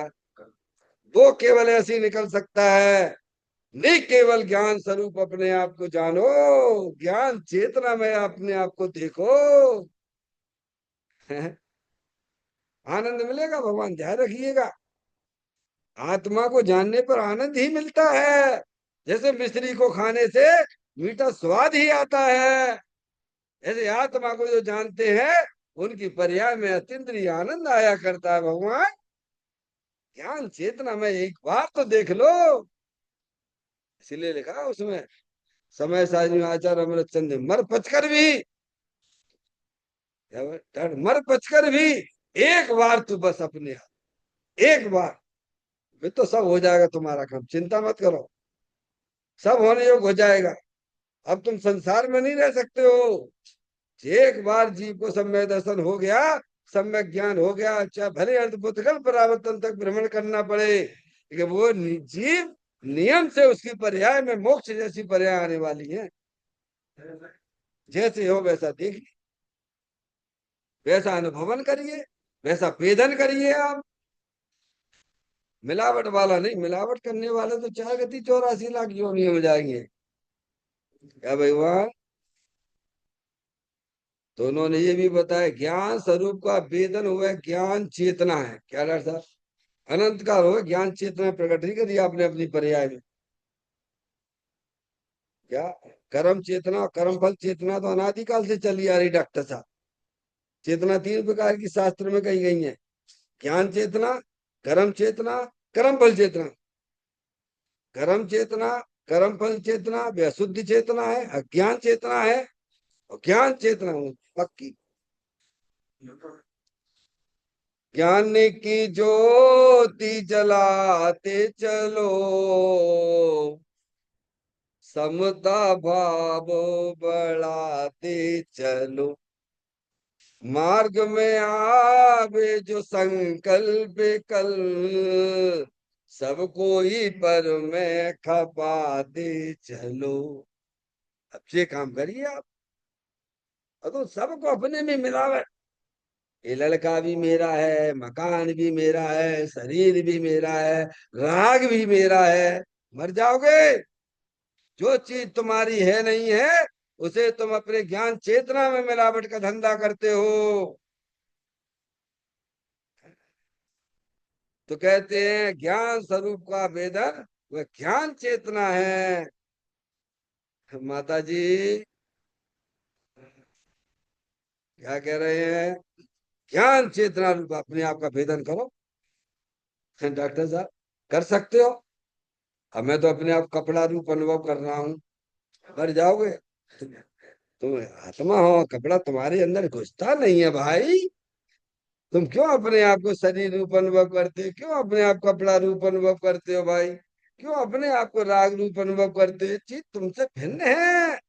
वो केवल ऐसे ही निकल सकता है, नहीं केवल ज्ञान स्वरूप अपने आप को जानो, ज्ञान चेतना में अपने आप को देखो। आनंद मिलेगा भगवान, ध्यान रखिएगा। आत्मा को जानने पर आनंद ही मिलता है। जैसे मिश्री को खाने से मीठा स्वाद ही आता है, ऐसे आत्मा को जो जानते हैं, उनकी पर्याय में अतीन्द्रिय आनंद आया करता है भगवान। ज्ञान चेतना में एक बार तो देख लो। इसलिए लिखा उसमें, समय साजन आचार अमृत चंद मर पचकर भी, मर पचकर भी एक बार तू बस अपने आप, एक बार, फिर तो सब हो जाएगा तुम्हारा काम, चिंता मत करो, सब होने योग हो जाएगा। अब तुम संसार में नहीं रह सकते हो। एक बार जीव को सम्यक दर्शन हो गया, सम्यक ज्ञान हो गया, चाहे भले अर्धभूतकल परावर्तन तक भ्रमण करना पड़े, लेकिन वो जीव नियम से उसकी पर्याय में मोक्ष जैसी पर्याय आने वाली है। जैसे हो वैसा देखिए, वैसा अनुभवन करिए, वैसा वेदन करिए आप। मिलावट वाला नहीं, मिलावट करने वाले तो 4 गति 84 लाख योनियों में जाएंगे। क्या भगवान? तो उन्होंने ये भी बताया, ज्ञान स्वरूप का वेदन हुआ है, ज्ञान चेतना है। क्या डर साहब? अनंत काल हो ज्ञान चेतना प्रकट नहीं करी आपने अपनी पर्याय में। क्या? कर्म चेतना और कर्म फल चेतना तो अनादिकाल से चली आ रही डॉक्टर साहब। चेतना 3 प्रकार की शास्त्र में कही गई है। ज्ञान चेतना, कर्म चेतना, कर्म फल चेतना। कर्म चेतना, कर्म फल चेतना वह चेतना है, अज्ञान चेतना है। और ज्ञान चेतना पक्की, ज्ञान की ज्योति जलाते चलो, समता भाव बढ़ाते चलो, मार्ग में आवे जो संकल्प कल, सबको ही पर में खपाते चलो। अब ये काम करिए आप। और तो सबको अपने में मिलावट, ये लड़का भी मेरा है, मकान भी मेरा है, शरीर भी मेरा है, राग भी मेरा है। मर जाओगे। जो चीज तुम्हारी है नहीं है, उसे तुम अपने ज्ञान चेतना में मिलावट का धंधा करते हो। तो कहते हैं ज्ञान स्वरूप का वेदन वह ज्ञान चेतना है। माता जी क्या कह रहे हैं? ज्ञान चेतना रूप अपने आप का भेदन करो। डॉक्टर साहब कर सकते हो? अब मैं तो अपने आप कपड़ा रूप अनुभव कर रहा हूँ। मर जाओगे। तुम आत्मा हो, कपड़ा तुम्हारे अंदर घुसता नहीं है भाई। तुम क्यों अपने आप को शरीर रूप अनुभव करते हो? क्यों अपने आप को कपड़ा रूप अनुभव करते हो भाई? क्यों अपने आप को राग रूप अनुभव करते हो? चीज तुमसे भिन्न है।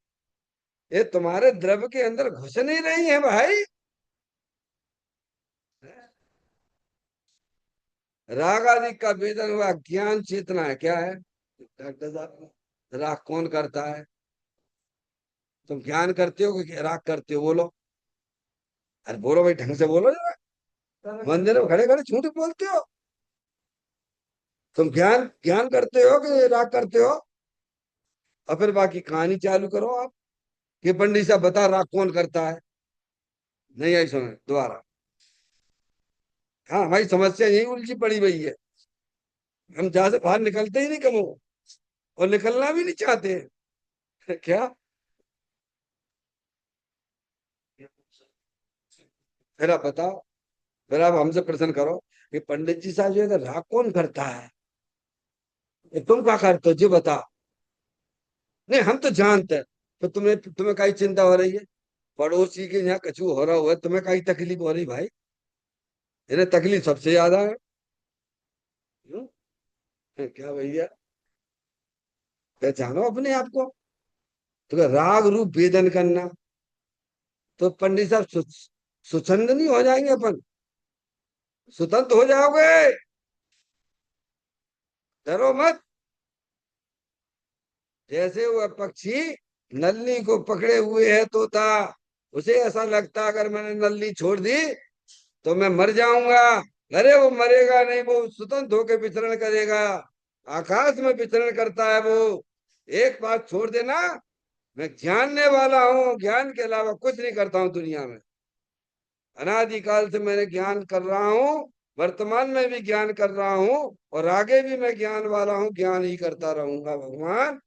ये तुम्हारे द्रव्य के अंदर घुस नहीं रही है भाई। राग आदि का वेदन हुआ ज्ञान चेतना है। क्या है डॉक्टर साहब? राग कौन करता है? तुम ज्ञान करते हो कि राग करते हो? बोलो। अरे बोलो भाई, ढंग से बोलो जरा। मंदिर में खड़े खड़े झूठ बोलते हो। तुम ज्ञान ज्ञान करते हो कि राग करते हो? और फिर बाकी कहानी चालू करो आप कि पंडित साहब बता राग कौन करता है। नहीं आई सुने दोबारा। हाँ भाई, समस्या यही उलझी पड़ी हुई है। हम जहां से बाहर निकलते ही नहीं कमो, और निकलना भी नहीं चाहते हैं। क्या? फिर आप बताओ। फिर आप हमसे प्रश्न करो कि पंडित जी साहब जो है राग कौन करता है? ये तुम क्या करते हो जी बताओ। नहीं, हम तो जानते हैं। तो तुम्हें तुम्हें कई चिंता हो रही है? पड़ोसी के यहाँ कछू हो रहा हुआ है, तुम्हें कई तकलीफ हो रही भाई? इन्हें तकलीफ सबसे ज्यादा है। क्यों? क्या भैया? पहचानो अपने आप को। तो राग रूप वेदन करना। तो पंडित साहब सुचंद नहीं हो जाएंगे अपन? स्वतंत्र हो जाओगे। डरो मत। जैसे वह पक्षी नल्ली को पकड़े हुए है तोता, उसे ऐसा लगता अगर मैंने नल्ली छोड़ दी तो मैं मर जाऊंगा। अरे वो मरेगा नहीं, वो स्वतंत्र होकर विचरण करेगा। आकाश में विचरण करता है वो। एक बात छोड़ देना, मैं जानने वाला हूँ, ज्ञान के अलावा कुछ नहीं करता हूँ दुनिया में। अनादिकाल से मैंने ज्ञान कर रहा हूँ, वर्तमान में भी ज्ञान कर रहा हूँ, और आगे भी मैं ज्ञान वाला हूँ, ज्ञान ही करता रहूंगा। भगवान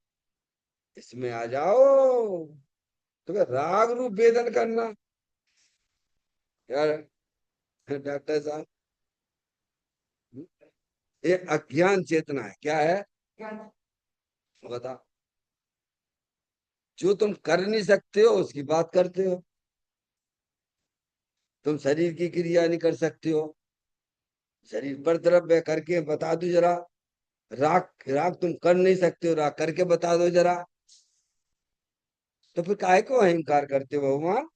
इसमें आ जाओ। तो क्या राग रूप वेदन करना यार? डॉक्टर साहब, ये अज्ञान चेतना है। क्या है? बता। जो तुम कर नहीं सकते हो उसकी बात करते हो। तुम शरीर की क्रिया नहीं कर सकते हो, शरीर पर द्रव्य करके बता दो जरा। राग राग तुम कर नहीं सकते हो, राग करके बता दो जरा। तो फिर काहे को अहंकार करते हो भगवान?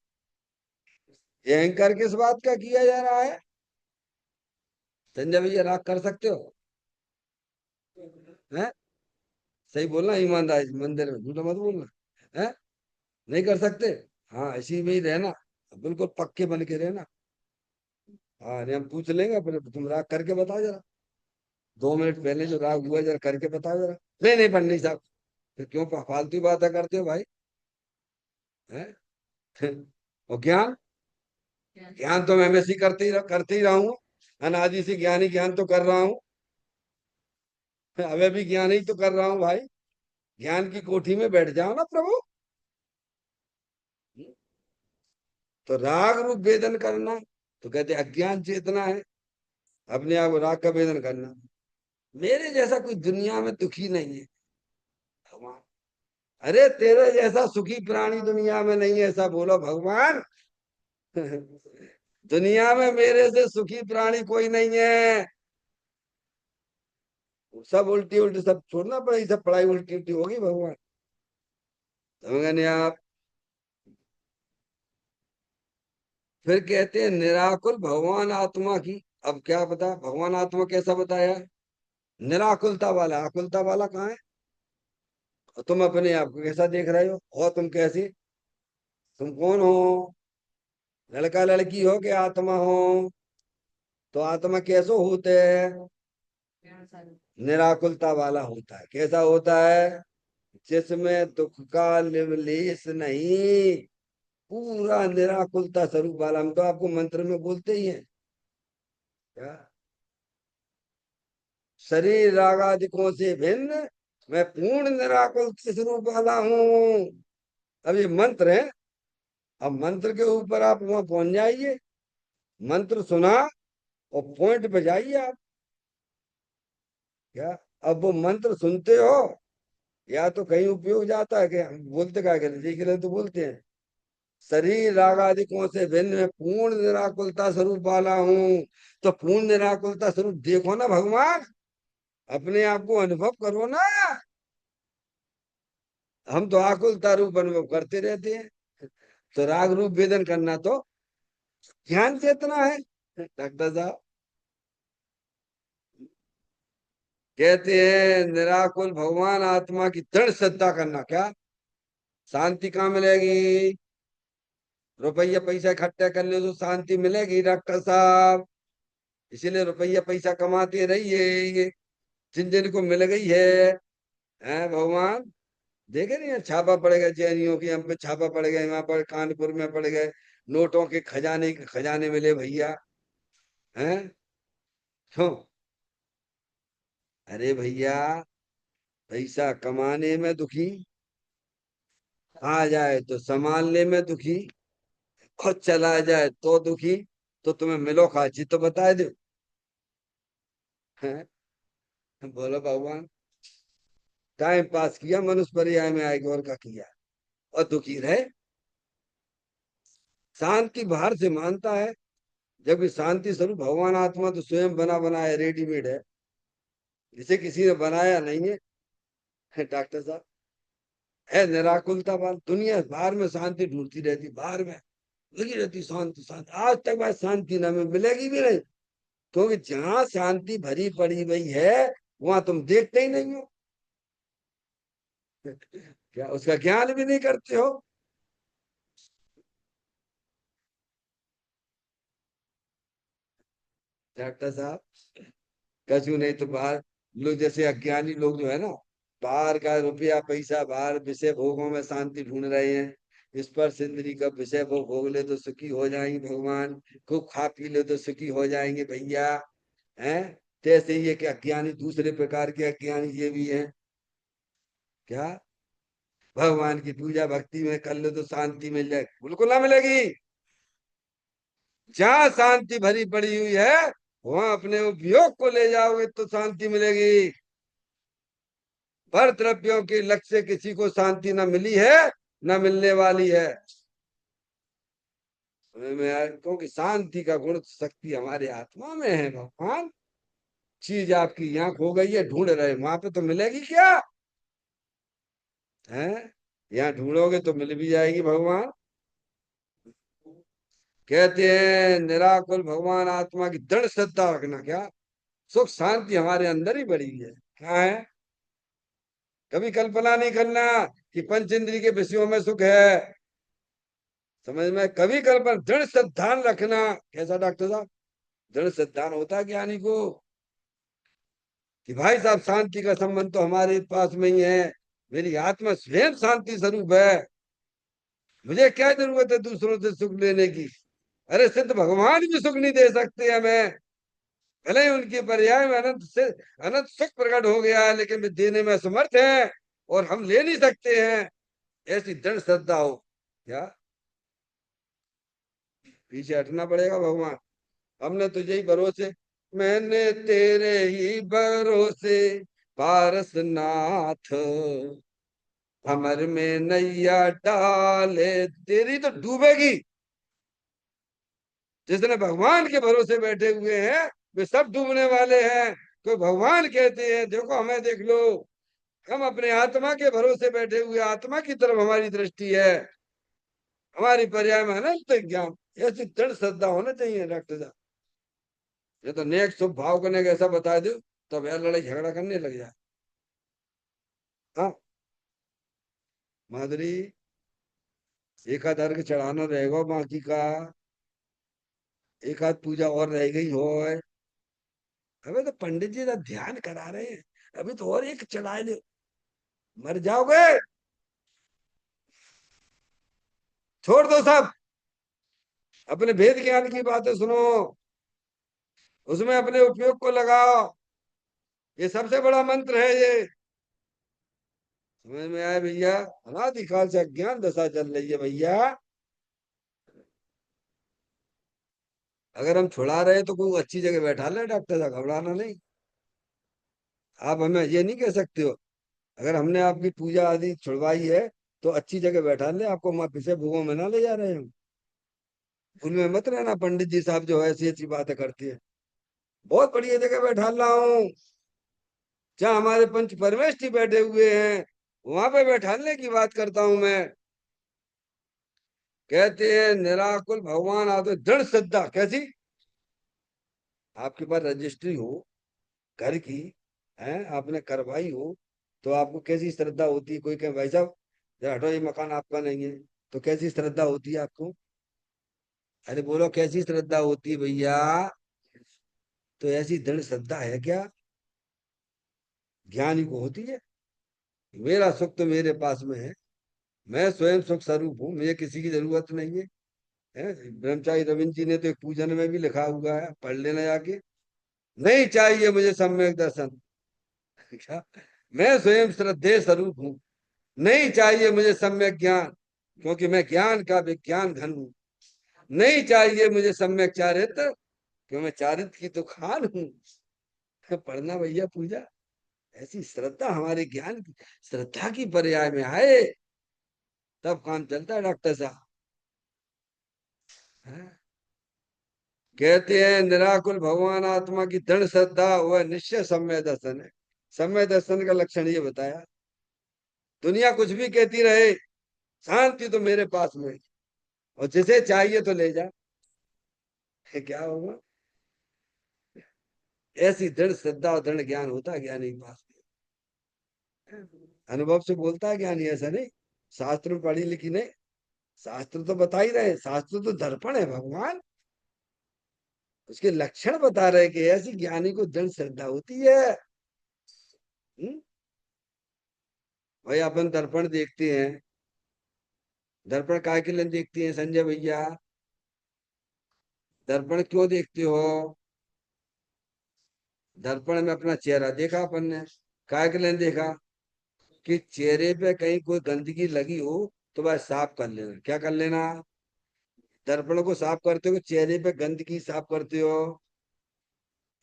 ये अहंकार किस बात का किया जा रहा है? संजय भैया राग कर सकते हो? हैं? सही बोलना, ईमानदारी मंदिर में झूठा मत बोलना। है? नहीं कर सकते? हाँ, इसी में ही रहना, बिल्कुल पक्के बन के रहना। हाँ, नहीं हम पूछ लेंगे, फिर तुम राग करके बताओ जरा। 2 मिनट पहले जो राग हुआ जरा करके बताओ जरा। नहीं नहीं पंडित साहब, फिर क्यों फालतू बातें करते हो भाई? हैं? और ज्ञान, ज्ञान तो मैं हमेशा करते ही रहा हूँ। अनादि से ज्ञान ही ज्ञान तो कर रहा हूँ। अबे भी ज्ञान ही तो कर रहा हूँ भाई। ज्ञान की कोठी में बैठ जाओ ना प्रभु। तो राग रूप वेदन करना, तो कहते अज्ञान चेतना है। अपने आप को राग का वेदन करना। मेरे जैसा कोई दुनिया में दुखी नहीं है भगवान। अरे तेरे जैसा सुखी प्राणी दुनिया में नहीं है, ऐसा बोलो भगवान। दुनिया में मेरे से सुखी प्राणी कोई नहीं है। सब उल्टी उल्टी, सब छोड़ना पड़ेगी, सब पढ़ाई उल्टी उल्टी होगी भगवान। समझ नहीं आप? फिर कहते हैं निराकुल भगवान आत्मा की। अब क्या बता, भगवान आत्मा कैसा बताया? निराकुलता वाला। आकुलता वाला कहाँ है? और तुम अपने आप को कैसा देख रहे हो? और तुम कैसी? तुम कौन हो? लड़का लड़की हो के आत्मा हो, तो आत्मा कैसो होते है? निराकुलता वाला होता है। कैसा होता है? जिसमें दुख का लेश नहीं, पूरा निराकुलता स्वरूप वाला। हम तो आपको मंत्र में बोलते ही हैं क्या? शरीर रागादिकों से भिन्न मैं पूर्ण निराकुल स्वरूप वाला हूँ। अब ये मंत्र है। अब मंत्र के ऊपर आप वहां पहुंच जाइए, मंत्र सुना और पॉइंट पे जाइए आप। क्या? अब वो मंत्र सुनते हो या तो कहीं उपयोग जाता है कि हम बोलते क्या कहते जी के लिए तो बोलते हैं, शरीर रागादिकों से भिन्न में पूर्ण निराकुलता स्वरूप वाला हूँ। तो पूर्ण निराकुलता स्वरूप देखो ना भगवान, अपने आप को अनुभव करो ना। हम तो आकुलता रूप अनुभव करते रहते हैं। तो राग रूप वेदन करना तो ध्यान चेतना है डॉक्टर साहब। कहते हैं निराकुल भगवान आत्मा की दृढ़ श्रद्धा करना। क्या? शांति कहाँ मिलेगी? रुपया पैसा इकट्ठा कर ले तो शांति मिलेगी डॉक्टर साहब। इसीलिए रुपया पैसा कमाते रहिए। जिन जिन को मिल गई है भगवान, देखे नहीं है छापा पड़ गया जैनियों की, हम पे छापा पड़ गया, यहाँ पर कानपुर में पड़ गए, नोटों के खजाने के खजाने मिले भैया। हैं? क्यों? अरे भैया, पैसा कमाने में दुखी, आ जाए तो संभालने में दुखी, और चला जाए तो दुखी। तो तुम्हें मिलो खाची तो बता दो। हैं? बोलो भगवान, टाइम पास किया मनुष्य पर्याय में आएगा और का किया, और दुखी रहे। शांति बाहर से मानता है, जबकि शांति स्वरूप भगवान आत्मा तो स्वयं बना बनाया रेडीमेड है, इसे किसी ने बनाया नहीं है डॉक्टर साहब। है निराकुलता वाल दुनिया बाहर में शांति ढूंढती रहती, बाहर में लगी रहती शांति शांति, आज तक बात शांति ना में मिलेगी भी नहीं। क्योंकि जहां शांति भरी पड़ी हुई है वहां तुम देखते ही नहीं हो। क्या उसका ज्ञान भी नहीं करते हो? डॉक्टर साहब, कछु नहीं तो बाहर लोग जैसे अज्ञानी लोग जो है ना, बाहर का रुपया पैसा, बाहर विषय भोगों में शांति ढूंढ रहे हैं। स्पर्श इंद्री का विषय भोग भोग ले तो सुखी हो जाएंगे भगवान, खूब खा पी ले तो सुखी हो जाएंगे भैया। हैं? जैसे ये कि अज्ञानी दूसरे प्रकार के अज्ञानी ये भी हैं। क्या? भगवान की पूजा भक्ति में कर लो तो शांति मिल जाए, बिल्कुल ना मिलेगी। जहां शांति भरी पड़ी हुई है वहां अपने उपयोग को ले जाओगे तो शांति मिलेगी। पर द्रव्यों के लक्ष्य से किसी को शांति न मिली है, न मिलने वाली है। क्योंकि शांति का गुण शक्ति हमारे आत्मा में है भगवान। चीज आपकी यहाँ खो गई है, ढूंढ रहे वहां पे तो मिलेगी क्या? है? यहाँ ढूंढोगे तो मिल भी जाएगी भगवान। कहते हैं निराकुल भगवान आत्मा की दृढ़ श्रद्धा रखना। क्या? सुख शांति हमारे अंदर ही बड़ी है। क्या है? कभी कल्पना नहीं करना कि पंच इंद्रिय के विषयों में सुख है। समझ में? कभी कल्पना, दृढ़ श्रद्धान रखना। कैसा डॉक्टर साहब? दृढ़ श्रद्धान होता है ज्ञानी को कि भाई साहब शांति का संबंध तो हमारे पास में ही है, मेरी आत्मा स्वयं शांति स्वरूप है, मुझे क्या जरूरत है दूसरों से सुख लेने की। अरे सिद्ध भगवान भी सुख नहीं दे सकते हमें, भले ही उनके पर्याय में अनंत से अनंत सुख प्रकट हो गया है, लेकिन वे देने में समर्थ हैं और हम ले नहीं सकते हैं। ऐसी दृढ़ श्रद्धा हो। क्या? पीछे हटना पड़ेगा भगवान। हमने तुझे ही भरोसे, मैंने तेरे ही भरोसे पारसनाथ, भंवर में नैया डाले तेरी तो डूबेगी। जितने भगवान के भरोसे बैठे हुए हैं वे सब डूबने वाले हैं। तो भगवान कहते हैं देखो हमें देख लो, हम अपने आत्मा के भरोसे बैठे हुए, आत्मा की तरफ हमारी दृष्टि है, हमारी पर्याय में अनंत ज्ञान। ऐसी दृढ़ श्रद्धा होना चाहिए डॉक्टर साहब। ये तो नेक शुभ भाव करने का ऐसा बता दो तब यार लड़ाई झगड़ा करने लग जाए। हाँ माधुरी, एक आध अर्घ चढ़ाना रहेगा बाकी का। एक आध पूजा और रह गई हो। अबे तो पंडित जी तो ध्यान करा रहे हैं, अभी तो और एक चढ़ा दो, मर जाओगे। छोड़ दो सब, अपने वेद ज्ञान की बातें सुनो, उसमें अपने उपयोग को लगाओ। ये सबसे बड़ा मंत्र है ये। समझ में आया भैया? अनादिकाल से अज्ञान दशा चल रही है भैया। अगर हम छुड़ा रहे हैं तो कोई अच्छी जगह बैठा ले डॉक्टर साहब, घबराना नहीं। आप हमें ये नहीं कह सकते हो। अगर हमने आपकी पूजा आदि छुड़वाई है तो अच्छी जगह बैठा ले, आपको वहां पीछे भूगों में ना ले जा रहे हम। उनमें मत रहना, पंडित जी साहब जो है ऐसी ऐसी बातें करती है। बहुत बढ़िया जगह बैठा ला हूँ, जहाँ हमारे पंच परमेष्ठी बैठे हुए हैं, वहां पे बैठाने की बात करता हूँ मैं। कहते हैं निराकुल भगवान आते दृढ़ श्रद्धा कैसी। आपके पास रजिस्ट्री हो घर की, है आपने करवाई हो, तो आपको कैसी श्रद्धा होती है? कोई कहे भाई साहब जरा हटो, ये मकान आपका नहीं है, तो कैसी श्रद्धा होती है आपको? अरे बोलो कैसी श्रद्धा होती है भैया? तो ऐसी दृढ़ श्रद्धा है क्या? ज्ञानी को होती है। मेरा सुख तो मेरे पास में है, मैं स्वयं सुख स्वरूप हूँ, मुझे किसी की जरूरत नहीं है। ब्रह्मचारी रविंद्र जी ने तो एक पूजन में भी लिखा हुआ है, पढ़ लेना जाके। नहीं चाहिए मुझे सम्यक दर्शन। क्या? मैं स्वयं श्रद्धेय स्वरूप हूँ, नहीं चाहिए मुझे सम्यक ज्ञान, क्योंकि मैं ज्ञान का विज्ञान घन हूँ। नहीं चाहिए मुझे सम्यक चारित्र, क्यों मैं चारित्र की तो खान हूँ। पढ़ना भैया पूजा, ऐसी श्रद्धा हमारे ज्ञान की श्रद्धा की पर्याय में आए, तब काम चलता है डॉक्टर साहब। हैं? कहते हैं निराकुल भगवान आत्मा की दृढ़ श्रद्धा वह निश्चय सम्य दर्शन है। सम्य दर्शन का लक्षण ये बताया, दुनिया कुछ भी कहती रहे, शांति तो मेरे पास में है, और जिसे चाहिए तो ले जा। क्या होगा? ऐसी दृढ़ श्रद्धा और दृढ़ ज्ञान होता है ज्ञानी के पास में। अनुभव से बोलता है ज्ञानी, ऐसा नहीं शास्त्र में पढ़ी लिखी नहीं। शास्त्र तो बता ही रहे, शास्त्र तो दर्पण है भगवान, उसके लक्षण बता रहे कि ऐसी ज्ञानी को दृढ़ श्रद्धा होती है। हम्म? भाई अपन दर्पण देखते हैं, दर्पण काय के लिए देखते हैं संजय भैया? दर्पण क्यों देखते हो? दर्पण में अपना चेहरा देखा अपन ने, काय के लिए देखा? कि चेहरे पे कहीं कोई गंदगी लगी हो तो वह साफ कर लेना। क्या कर लेना? दर्पण को साफ करते हो, चेहरे पे गंदगी साफ करते हो।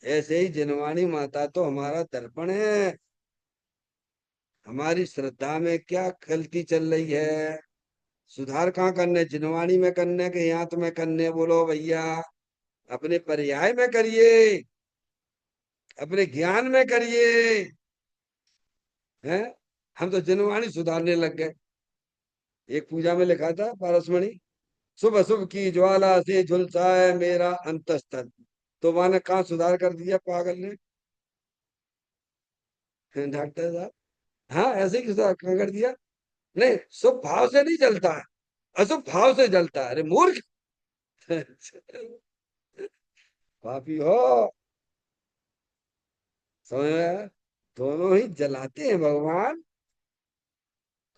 ऐसे ही जिनवाणी माता तो हमारा दर्पण है। हमारी श्रद्धा में क्या गलती चल रही है? सुधार कहाँ करने, जिनवाणी में करने के यहाँ तुम्हें करने? बोलो भैया, अपने पर्याय में करिए, अपने ज्ञान में करिए। हैं? हम तो जिनवाणी सुधारने लग गए। एक पूजा में लिखा था पारसमणि, शुभ अशुभ की ज्वाला से झुलसाए मेरा अंतस्तल। तो वहां ने कहाँ सुधार कर दिया पागल ने? डॉक्टर साहब, हाँ ऐसे ही सुधार कहाँ कर दिया? नहीं, शुभ भाव से नहीं जलता है, अशुभ भाव से जलता है। अरे मूर्ख। पापी हो। समझ में आया? दोनों ही जलाते हैं भगवान।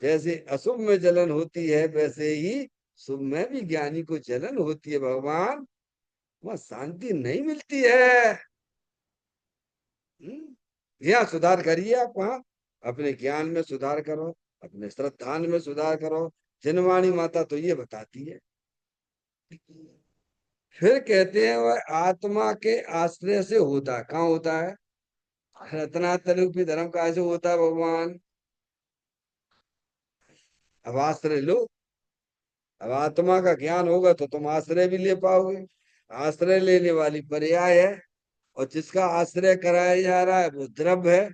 जैसे अशुभ में जलन होती है, वैसे ही शुभ में भी ज्ञानी को जलन होती है भगवान। वहां शांति नहीं मिलती है। यहाँ सुधार करिए आप, वहाँ अपने ज्ञान में सुधार करो, अपने श्रद्धान में सुधार करो। जिनवाणी माता तो ये बताती है। फिर कहते हैं वह आत्मा के आश्रय से होता है। कहाँ होता है? रत्नात्र रूपी धर्म का ऐसे होता है भगवान। अब आश्रय लो, अब आत्मा का ज्ञान होगा तो तुम आश्रय भी ले पाओगे। आश्रय लेने वाली पर्याय है, और जिसका आश्रय कराया जा रहा है वो द्रव्य है।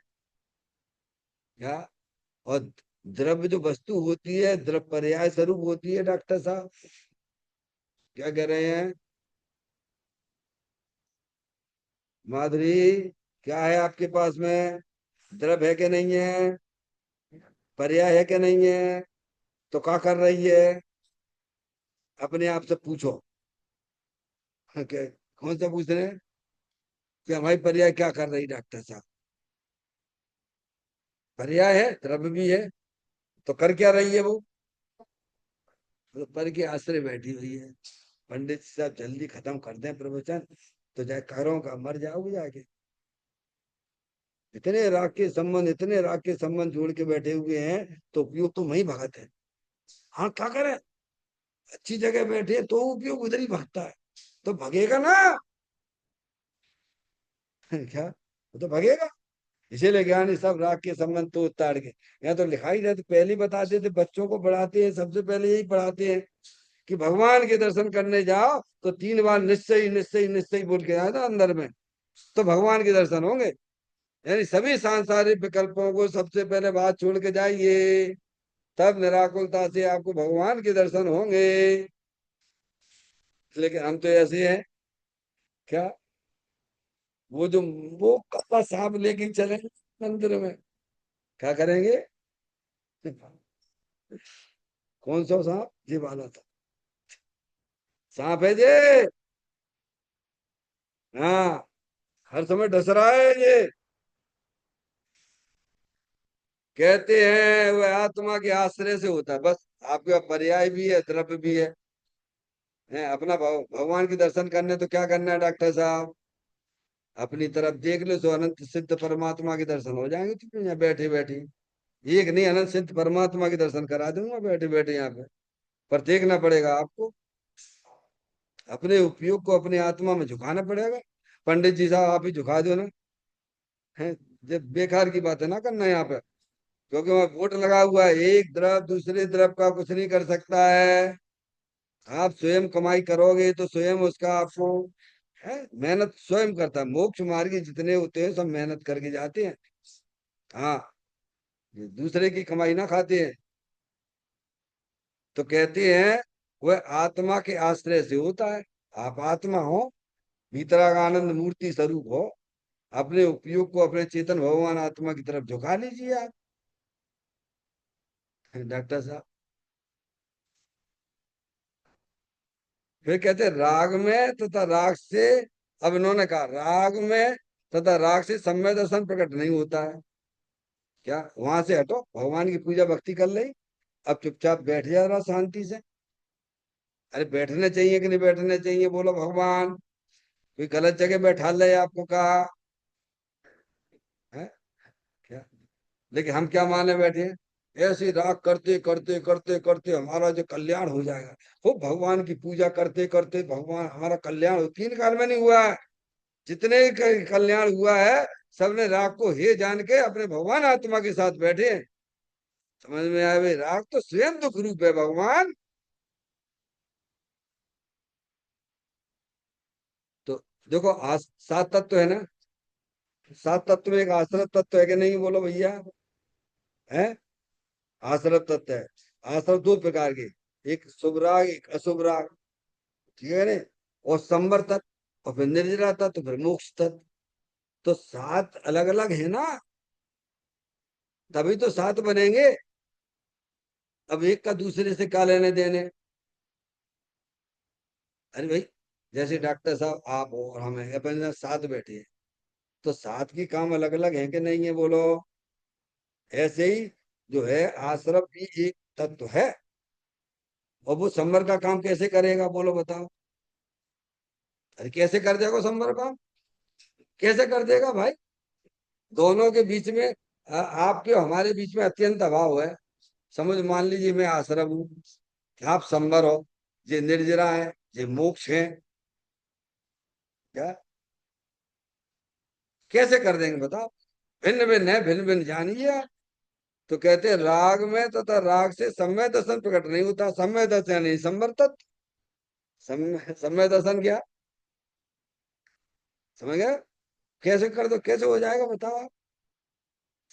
क्या? और द्रव्य जो वस्तु होती है, द्रव्य पर्याय स्वरूप होती है डॉक्टर साहब। क्या कह रहे हैं माधुरी? क्या है आपके पास में? द्रव्य है कि नहीं है? पर्याय है कि नहीं है? तो क्या कर रही है? अपने आप से पूछो। क्या कौन सा पूछ रहे हैं कि हमारी पर्याय क्या कर रही डॉक्टर साहब? पर्याय है, द्रव्य भी है, तो कर क्या रही है वो? तो पर के आश्रय बैठी हुई है। पंडित साहब जल्दी खत्म कर दें प्रवचन, तो जाए करो का मर जाओगे जाके। इतने राग के संबंध, इतने राग के संबंध जोड़ के बैठे हुए हैं, तो उपयोग तो वही भगत है। हाँ क्या करे, अच्छी जगह बैठे तो उपयोग उधर ही भगता है, तो भगेगा ना। क्या, वो तो भगेगा। इसीलिए ज्ञानी सब राग के संबंध तो ताड़ के, यहाँ तो लिखा ही रहता, पहले ही बताते थे बच्चों को पढ़ाते हैं, सबसे पहले यही पढ़ाते हैं कि भगवान के दर्शन करने जाओ तो 3 बार निश्चय निश्चय निश्चय बोल के आया था अंदर में, तो भगवान के दर्शन होंगे। यानी सभी सांसारिक विकल्पों को सबसे पहले बात छोड़ के जाइए, तब निराकुलता से आपको भगवान के दर्शन होंगे। लेकिन हम तो ऐसे हैं, क्या, वो जो वो कपड़ा सांप लेके चले मंदिर में, क्या करेंगे? कौन सा सांप? ये वाला था, सांप है ये। हाँ, हर समय डस रहा है ये। कहते हैं वह आत्मा के आश्रय से होता है बस। आपके पास पर्याय भी है, द्रव्य भी है अपना भगवान के दर्शन करने तो क्या करना है डॉक्टर साहब? अपनी तरफ देख लो तो अनंत सिद्ध परमात्मा के दर्शन हो जाएंगे तुम्हें यहाँ बैठे बैठे। एक नहीं, अनंत सिद्ध परमात्मा के दर्शन करा दूंगा बैठे बैठे यहाँ पे। पर देखना पड़ेगा आपको, अपने उपयोग को अपने आत्मा में झुकाना पड़ेगा। पंडित जी साहब आप ही झुका दो ना, है। ये बेकार की बात है ना करना यहाँ पे, क्योंकि वहां वोट लगा हुआ है, एक द्रव दूसरे द्रव का कुछ नहीं कर सकता है। आप स्वयं कमाई करोगे तो स्वयं उसका आपको, है, मेहनत स्वयं करता है। मोक्ष मार्गी जितने होते हैं सब मेहनत करके जाते हैं। हाँ, ये दूसरे की कमाई ना खाते हैं। तो कहते हैं वह आत्मा के आश्रय से होता है। आप आत्मा हो, भीतराग आनंद मूर्ति स्वरूप हो, अपने उपयोग को अपने चेतन भगवान आत्मा की तरफ झुका लीजिए आप। डॉक्टर साहब फिर कहते हैं राग में तथा राग से, अब इन्होंने कहा राग में तथा राग से सम्यक दर्शन प्रकट नहीं होता है। क्या, वहां से हटो, भगवान की पूजा भक्ति कर ली, अब चुपचाप बैठ जा रहा शांति से। अरे बैठने चाहिए कि नहीं बैठने चाहिए बोलो भगवान? कोई गलत जगह बैठा ले आपको कहा है क्या? लेकिन हम क्या माने बैठे हैं, ऐसे ही राग करते करते करते करते हमारा जो कल्याण हो जाएगा। वो भगवान की पूजा करते करते भगवान हमारा कल्याण 3 काल में नहीं हुआ है। जितने कल्याण हुआ है, सबने राग को हे जान के अपने भगवान आत्मा के साथ बैठे हैं। समझ में आया भाई, राग तो स्वयं दुख रूप है भगवान। तो देखो, 7 तत्व है ना, 7 तत्व में एक आश्रत तत्व है कि नहीं बोलो भैया? है, आश्रत तत्व है। आश्रत 2 प्रकार के, एक शुभ राग एक अशुभ राग, ठीक है ना? और संवर तत्व और फिर निर्जरा तत्व, फिर मोक्ष तत्व। तो 7 अलग अलग है ना, तभी तो 7 बनेंगे। अब एक का दूसरे से क्या लेने देने? अरे भाई, जैसे डॉक्टर साहब आप हो और हम हैं, अपन यहाँ 7 बैठे हैं, तो 7 की काम अलग अलग है कि नहीं है बोलो? ऐसे ही जो है आश्रम भी एक तत्व है, और वो संवर का काम कैसे करेगा बोलो बताओ? अरे कैसे कर देगा संवर काम? कैसे कर देगा भाई? दोनों के बीच में आपके हमारे बीच में अत्यंत अभाव है। समझ, मान लीजिए मैं आश्रम हूँ, आप संवर हो, ये निर्जरा है, ये मोक्ष है। क्या, कैसे कर देंगे बताओ? भिन्न भिन्न है, भिन्न भिन्न जानिए आप। तो कहते हैं राग में तथा राग से सम्यक दर्शन प्रकट नहीं होता। सम्यक दर्शन यानी संवर्तत। सम्यक दर्शन क्या, समझ गए? कैसे कर दो, कैसे हो जाएगा बताओ आप?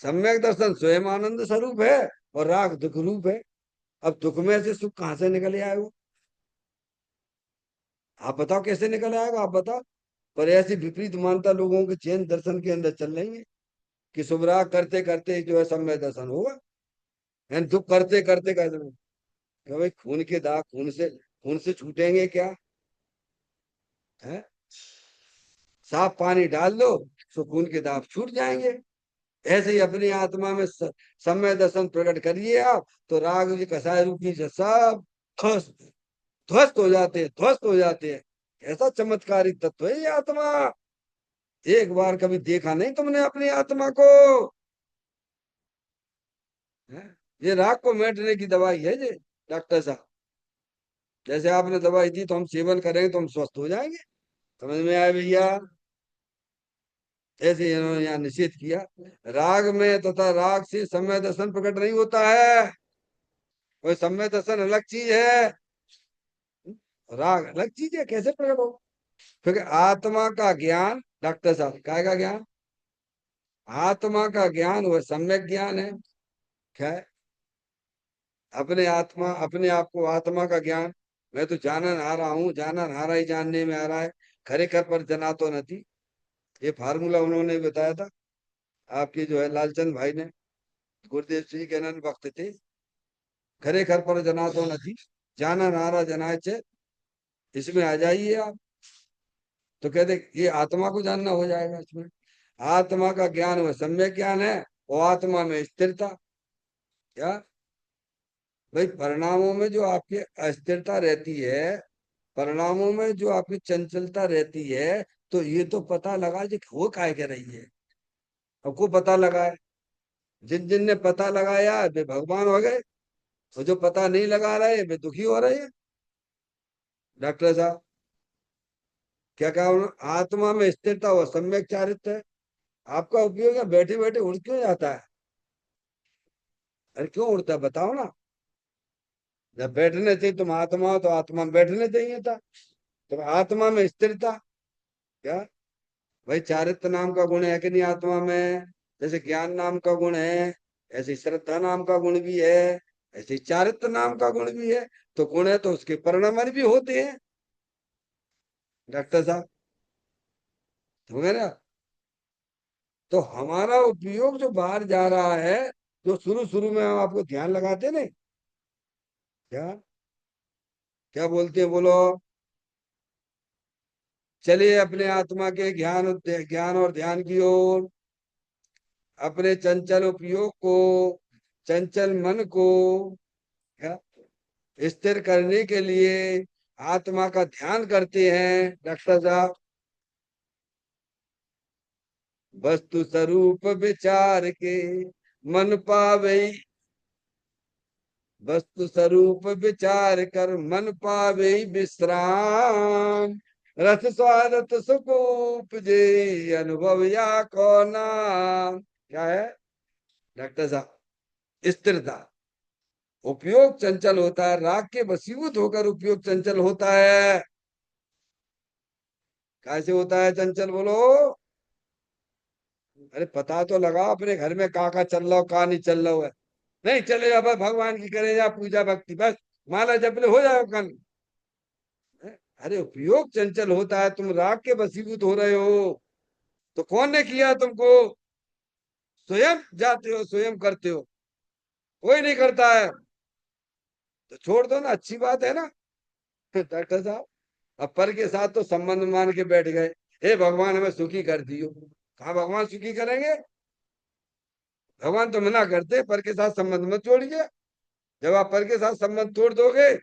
सम्यक दर्शन स्वयं आनंद स्वरूप है, और राग दुख रूप है। अब दुख में से सुख कहाँ से निकल आए वो? आप बताओ कैसे निकल आएगा, आप बताओ। पर ऐसी विपरीत मानता लोगों के चैन दर्शन के अंदर चल रही है कि शुभ राग करते करते जो है सम्यक दर्शन होगा, यानी दुख करते करते करते। कि भाई खून के दाग खून से छूटेंगे क्या? है, साफ पानी डाल दो, सुकून के दाब छूट जाएंगे। ऐसे ही अपनी आत्मा में सम्य दर्शन प्रकट करिए आप, तो राग जी कसाय रूपी से सब ध्वस्त ध्वस्त हो जाते हैं, ध्वस्त हो जाते हैं। ऐसा चमत्कारिक तत्व है ये आत्मा। एक बार कभी देखा नहीं तुमने अपनी आत्मा को? है? ये राग को मिटने की दवाई है ये, डॉक्टर साहब। जैसे आपने दवाई दी तो हम सेवन करेंगे तो हम स्वस्थ हो जाएंगे। समझ में आया भैया? ऐसे इन्होंने यहाँ निषेध किया। राग में तथा राग से सम्य दर्शन प्रकट नहीं होता है। कोई सम्य दर्शन अलग चीज है, राग अलग चीज है, कैसे प्रकट हो? क्योंकि आत्मा का ज्ञान, डॉक्टर साहब काय का ज्ञान, आत्मा का ज्ञान वह सम्यक ज्ञान है। क्या है? अपने आत्मा, अपने आप को आत्मा का ज्ञान, मैं तो जानन आ रहा हूँ, जानन आ रहा ही जानने में आ रहा है, खरेखर पर जना तो नहीं। ये फार्मूला उन्होंने बताया था आपके जो है लालचंद भाई ने, गुरुदेव श्री के अनंत वक्त थे। खरेखर पर जना तो नहीं, जाना नारा जनाए चे, इसमें आ जाइए आप। तो कहते ये आत्मा को जानना हो जाएगा इसमें। आत्मा का ज्ञान वह सम्यक ज्ञान है, वो आत्मा में स्थिरता। क्या भाई, परिणामों में जो आपकी अस्थिरता रहती है, परिणामों में जो आपकी चंचलता रहती है, तो ये तो पता लगा जी हो काय कह रही है। सबको पता लगा है, जिन जिन ने पता लगाया वे भगवान हो गए, और जो पता नहीं लगा रहे वे दुखी हो रहे हैं। डॉक्टर साहब क्या कहा उन्होंने? आत्मा में स्थिरता हो सम्यक चारित्र है। आपका उपयोग है बैठे बैठे उड़ क्यों जाता है? अरे क्यों उड़ता है बताओ ना। जब बैठने चाहिए तुम आत्मा हो तो आत्मा में बैठने चाहिए था। तो आत्मा में स्थिरता। क्या भाई, चारित्र नाम का गुण है कि नहीं आत्मा में? जैसे ज्ञान नाम का गुण है, ऐसे श्रद्धा नाम का गुण भी है, ऐसे चारित्र नाम का गुण भी है। तो गुण है तो उसके परिणाम भी होते हैं। डॉक्टर साहब समझ रहे आप? तो हमारा उपयोग जो बाहर जा रहा है, जो शुरू शुरू में हम आपको ध्यान लगाते ना, क्या क्या बोलते हैं बोलो? चलिए अपने आत्मा के ज्ञान और ध्यान की ओर, अपने चंचल उपयोग को, चंचल मन को क्या स्थिर करने के लिए आत्मा का ध्यान करते हैं। डॉक्टर साहब वस्तु स्वरूप विचार के मन पावे, वस्तु स्वरूप विचार कर मन पावे विश्राम, रस स्वादत सुख उपजे अनुभव या को नाम। क्या है डॉक्टर साहब? स्थिरता। उपयोग चंचल होता है, राग के वशीभूत होकर उपयोग चंचल होता है। कैसे होता है चंचल बोलो? अरे पता तो लगा अपने घर में का चल रहा हो का नहीं चल रहा है। नहीं चलेगा बस भगवान की करे जा पूजा भक्ति, बस माला जपले हो जाएगा कल। अरे उपयोग चंचल होता है, तुम राग के वशीभूत हो रहे हो। तो कौन ने किया तुमको? स्वयं जाते हो, स्वयं करते हो, कोई नहीं करता है। तो छोड़ दो ना, अच्छी बात है ना। डॉक्टर साहब अब पर के साथ तो संबंध मान के बैठ गए, हे भगवान हमें सुखी कर दियो। कहा भगवान सुखी करेंगे? भगवान तो मना करते पर के साथ संबंध मत जोड़िए। जब आप पर के साथ संबंध तोड़ दोगे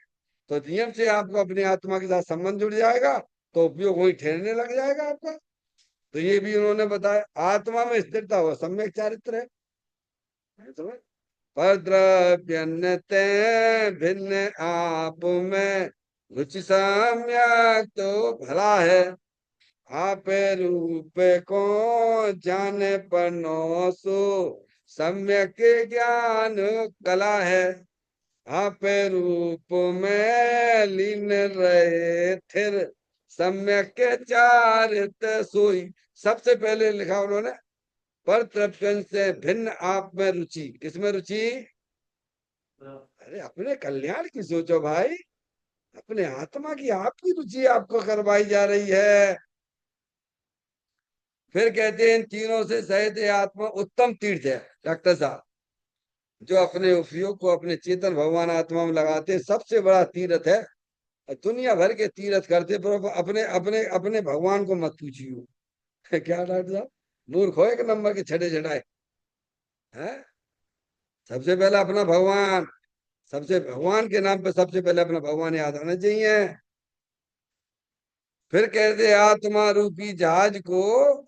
तो नियम से आपको अपनी आत्मा के साथ संबंध जुड़ जाएगा, तो उपयोग वही ठहरने लग जाएगा आपका। तो ये भी उन्होंने बताया, आत्मा में स्थिरता हो सम्यक चारित्र है। समझ? पर द्रव्य भिन्न आप में रुचि सम्यक तो भला है, आप रूप को जाने पर नो सो सम्यक ज्ञान कला है। आप रूप में लीन रहे थिर सम्यक चारित सोई। सबसे पहले लिखा उन्होंने, पर तृप्यन से भिन्न आप में रुचि। किसमें रुचि? अरे अपने कल्याण की सोचो भाई, अपने आत्मा की आपकी रुचि आपको करवाई जा रही है। फिर कहते हैं इन तीनों से सहित ये आत्मा उत्तम तीर्थ है। डॉक्टर साहब जो अपने उपयोग को अपने चेतन भगवान आत्मा में लगाते हैं, सबसे बड़ा तीर्थ है। दुनिया भर के तीर्थ करते पर अपने अपने अपने भगवान को मत पूछियो। क्या डॉक्टर साहब, मूर्ख हो एक नंबर के, छठे छठाए हैं। सबसे पहले अपना भगवान, सबसे भगवान के नाम पे सबसे पहले अपना भगवान याद आना चाहिए। फिर कहते आत्मा रूपी जहाज को,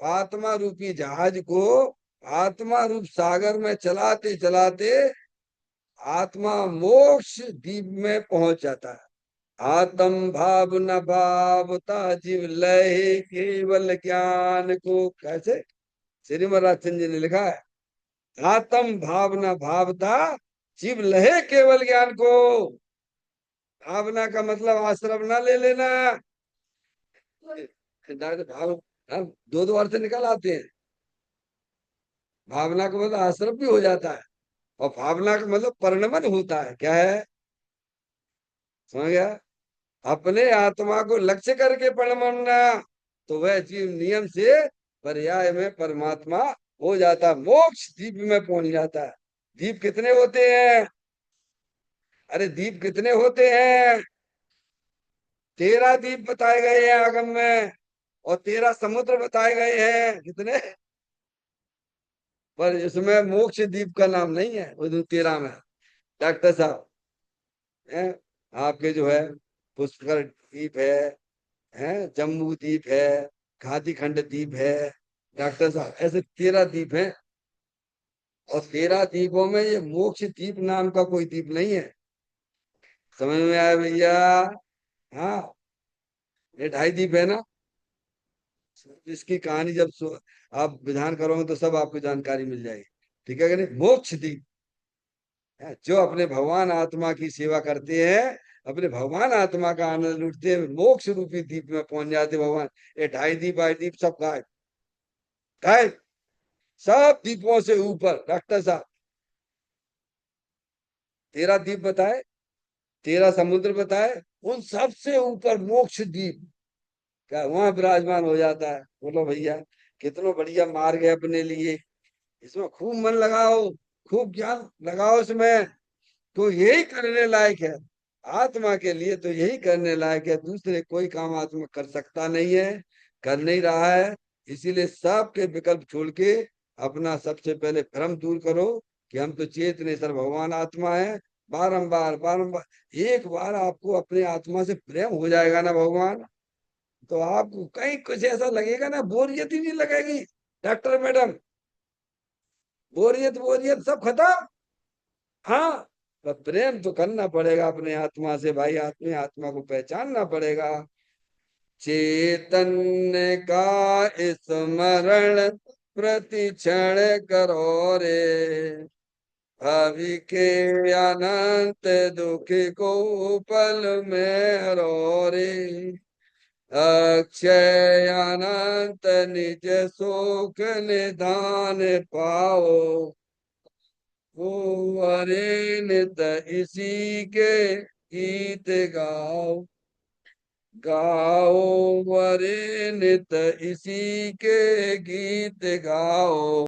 आत्मा रूपी जहाज को आत्मा रूप सागर में चलाते चलाते आत्मा मोक्ष द्वीप में पहुंच जाता है। आत्म भाव न भावता जीव लय केवल ज्ञान को, कैसे श्रीमद राजचंद्र जी ने लिखा है, आत्म भाव न भावता जीव लहे केवल ज्ञान को। भावना का मतलब आश्रम ना ले लेना। डॉक्टर भाव, हम दो दो अर्थ निकल आते हैं। भावना का मतलब आश्रम भी हो जाता है, और भावना का मतलब परिणमन होता है। क्या है, समझ गया? अपने आत्मा को लक्ष्य करके परिणमना, तो वह जीव नियम से पर्याय में परमात्मा हो जाता है, मोक्ष द्वीप में पहुंच जाता है। द्वीप कितने होते हैं? अरे द्वीप कितने होते हैं? 13 द्वीप बताए गए हैं आगम में, और 13 समुद्र बताए गए हैं। कितने? पर इसमें मोक्ष द्वीप का नाम नहीं है, वो 13 में। डॉक्टर साहब हैं, आपके जो है पुष्कर द्वीप है जम्बू द्वीप है, घाटी खंड द्वीप है। डॉक्टर साहब ऐसे 13 द्वीप हैं, और 13 द्वीपों में ये मोक्ष द्वीप नाम का कोई द्वीप नहीं है। समझ में आया भैया? हाँ, ये 2.5 द्वीप है ना, इसकी कहानी जब आप विधान करोगे तो सब आपको जानकारी मिल जाएगी। ठीक है कि नहीं? मोक्ष द्वीप है, जो अपने भगवान आत्मा की सेवा करते हैं, अपने भगवान आत्मा का आनंद लूटते हैं, मोक्ष रूपी द्वीप में पहुंच जाते भगवान। ये 2.5 द्वीप 2.5 द्वीप सब गायब, गायब, सब द्वीपों से ऊपर। डॉक्टर साहब 13 द्वीप बताए, 13 समुद्र बताए, उन सबसे ऊपर मोक्ष द्वीप का वहां विराजमान हो जाता है। बोलो भैया, कितना बढ़िया मार्ग है अपने लिए। इसमें खूब मन लगाओ, खूब ज्ञान लगाओ इसमें, तो यही करने लायक है। आत्मा के लिए तो यही करने लायक है, दूसरे कोई काम आत्मा कर सकता नहीं है, कर नहीं रहा है। इसीलिए सबके विकल्प छोड़ के अपना सबसे पहले भ्रम दूर करो कि हम तो चेतनेश्वर भगवान आत्मा है। बारंबार बारंबार एक बार आपको अपने आत्मा से प्रेम हो जाएगा ना भगवान, तो आपको कहीं कुछ ऐसा लगेगा ना, बोरियत ही नहीं लगेगी। डॉक्टर मैडम, बोरियत बोरियत सब खत्म। हाँ, पर प्रेम तो करना पड़ेगा अपने आत्मा से भाई, आत्मा आत्मा को पहचानना पड़ेगा। चैतन्य का स्मरण प्रति क्षण करो रे, भावी के अनंत दुख को पल में हरो रे, अक्षय अनंत निज सुख निधान पाओ, वो अरे नित इसी के गीत गाओ, गाओ वरे नित इसी के गीत गाओ।